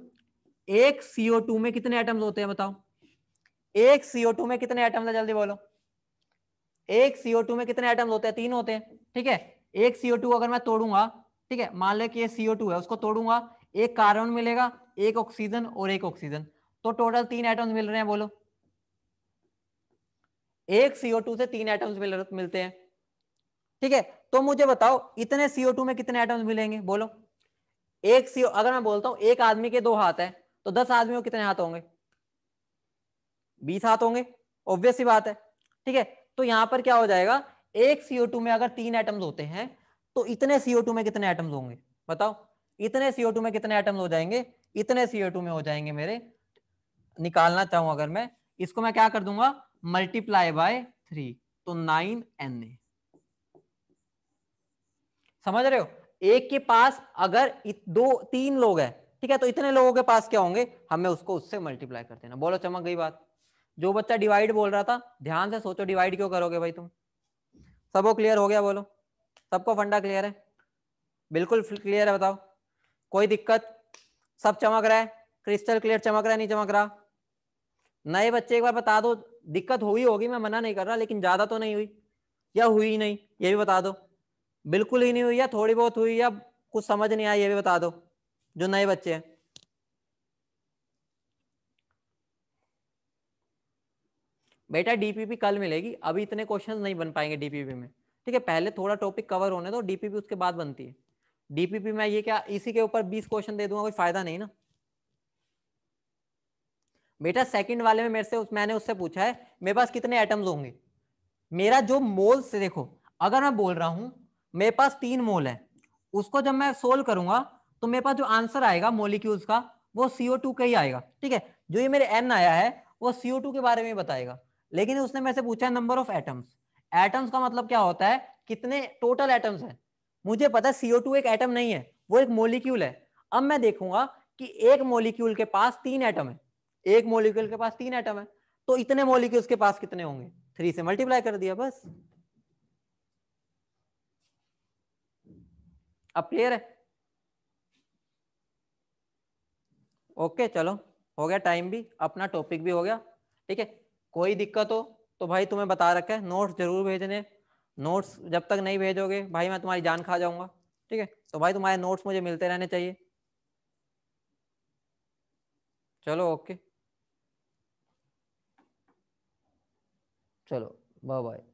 एक CO2 में कितने एटम्स होते हैं, बताओ एक CO2 में कितने एटम्स है, जल्दी बोलो। एक CO2 में कितने एटम्स होते हैं? 3 होते हैं। ठीक है, एक CO2 अगर मैं तोड़ूंगा, ठीक है, मान ले कि ये CO2 है, उसको तोड़ूंगा, एक कार्बन मिलेगा, एक ऑक्सीजन और एक ऑक्सीजन, तो टोटल 3 एटम्स मिल रहे हैं, बोलो। एक CO2 से 3 एटम्स मिलते हैं। ठीक है, तो मुझे बताओ इतने CO2 में कितने एटम्स मिलेंगे, बोलो। एक CO, अगर मैं बोलता हूं एक आदमी के 2 हाथ है, तो 10 आदमियों के कितने हाथ होंगे? 20 हाथ होंगे, ऑब्वियस सी बात है। ठीक है, तो यहां पर क्या हो जाएगा, एक CO2 में अगर 3 एटम्स होते हैं तो इतने CO2 में कितने एटम्स होंगे, बताओ। इतने CO2 में कितने एटम्स हो जाएंगे? इतने CO2 में हो जाएंगे मेरे, निकालना चाहूं अगर मैं इसको, मैं क्या कर दूंगा, मल्टीप्लाई बाय 3, तो 9Na। समझ रहे हो? एक के पास अगर 3 लोग हैं, ठीक है, तो इतने लोगों के पास क्या होंगे, हमें उसको उससे मल्टीप्लाई कर देना। बोलो, चमक गई बात। जो बच्चा डिवाइड बोल रहा था, ध्यान से सोचो, डिवाइड क्यों करोगे भाई तुम? सबको क्लियर हो गया? बोलो, सबको फंडा क्लियर है? बिल्कुल क्लियर है, बताओ कोई दिक्कत? सब चमक रहा है, क्रिस्टल क्लियर चमक रहा है, नहीं चमक रहा? नए बच्चे एक बार बता दो, दिक्कत हुई होगी, मैं मना नहीं कर रहा, लेकिन ज्यादा तो नहीं हुई, या हुई ही नहीं, ये भी बता दो। बिल्कुल ही नहीं हुई, या थोड़ी बहुत हुई, या कुछ समझ नहीं आया, ये भी बता दो, जो नए बच्चे हैं। बेटा डीपीपी कल मिलेगी, अभी इतने क्वेश्चंस नहीं बन पाएंगे डीपीपी में। ठीक है, पहले थोड़ा टॉपिक कवर होने दो, डीपीपी उसके बाद बनती है। डीपीपी में ये क्या इसी के ऊपर 20 क्वेश्चन दे दूंगा, कोई फायदा नहीं ना। बेटा सेकंड वाले में मेरे से मैंने उससे पूछा है मेरे पास कितने एटम्स होंगे। मेरा जो मोल से देखो, अगर मैं बोल रहा हूं मेरे पास 3 मोल है, उसको जब मैं सोल्व करूंगा तो मेरे पास जो आंसर आएगा मोलिक्यूल्स का वो CO2 का ही आएगा, ठीक है। जो ये मेरे N आया है वो CO2 के बारे में बताएगा, लेकिन उसने मेरे से पूछा नंबर ऑफ एटम्स। एटम्स का मतलब क्या होता है, कितने टोटल एटम्स हैं। मुझे पता है CO2 एक एटम नहीं है, वो एक मोलिक्यूल है। अब मैं देखूंगा कि एक मोलिक्यूल के पास 3 एटम है, एक मोलिक्यूल के पास 3 एटम है, तो इतने मोलिक्यूल्स के पास कितने होंगे, 3 से मल्टीप्लाई कर दिया बस। अब क्लियर है? ओके चलो, हो गया टाइम भी, अपना टॉपिक भी हो गया, ठीक है। कोई दिक्कत हो तो भाई तुम्हें बता रखा है, नोट्स जरूर भेजने। नोट्स जब तक नहीं भेजोगे भाई मैं तुम्हारी जान खा जाऊंगा, ठीक है। तो भाई तुम्हारे नोट्स मुझे मिलते रहने चाहिए। चलो ओके, चलो बाय बाय।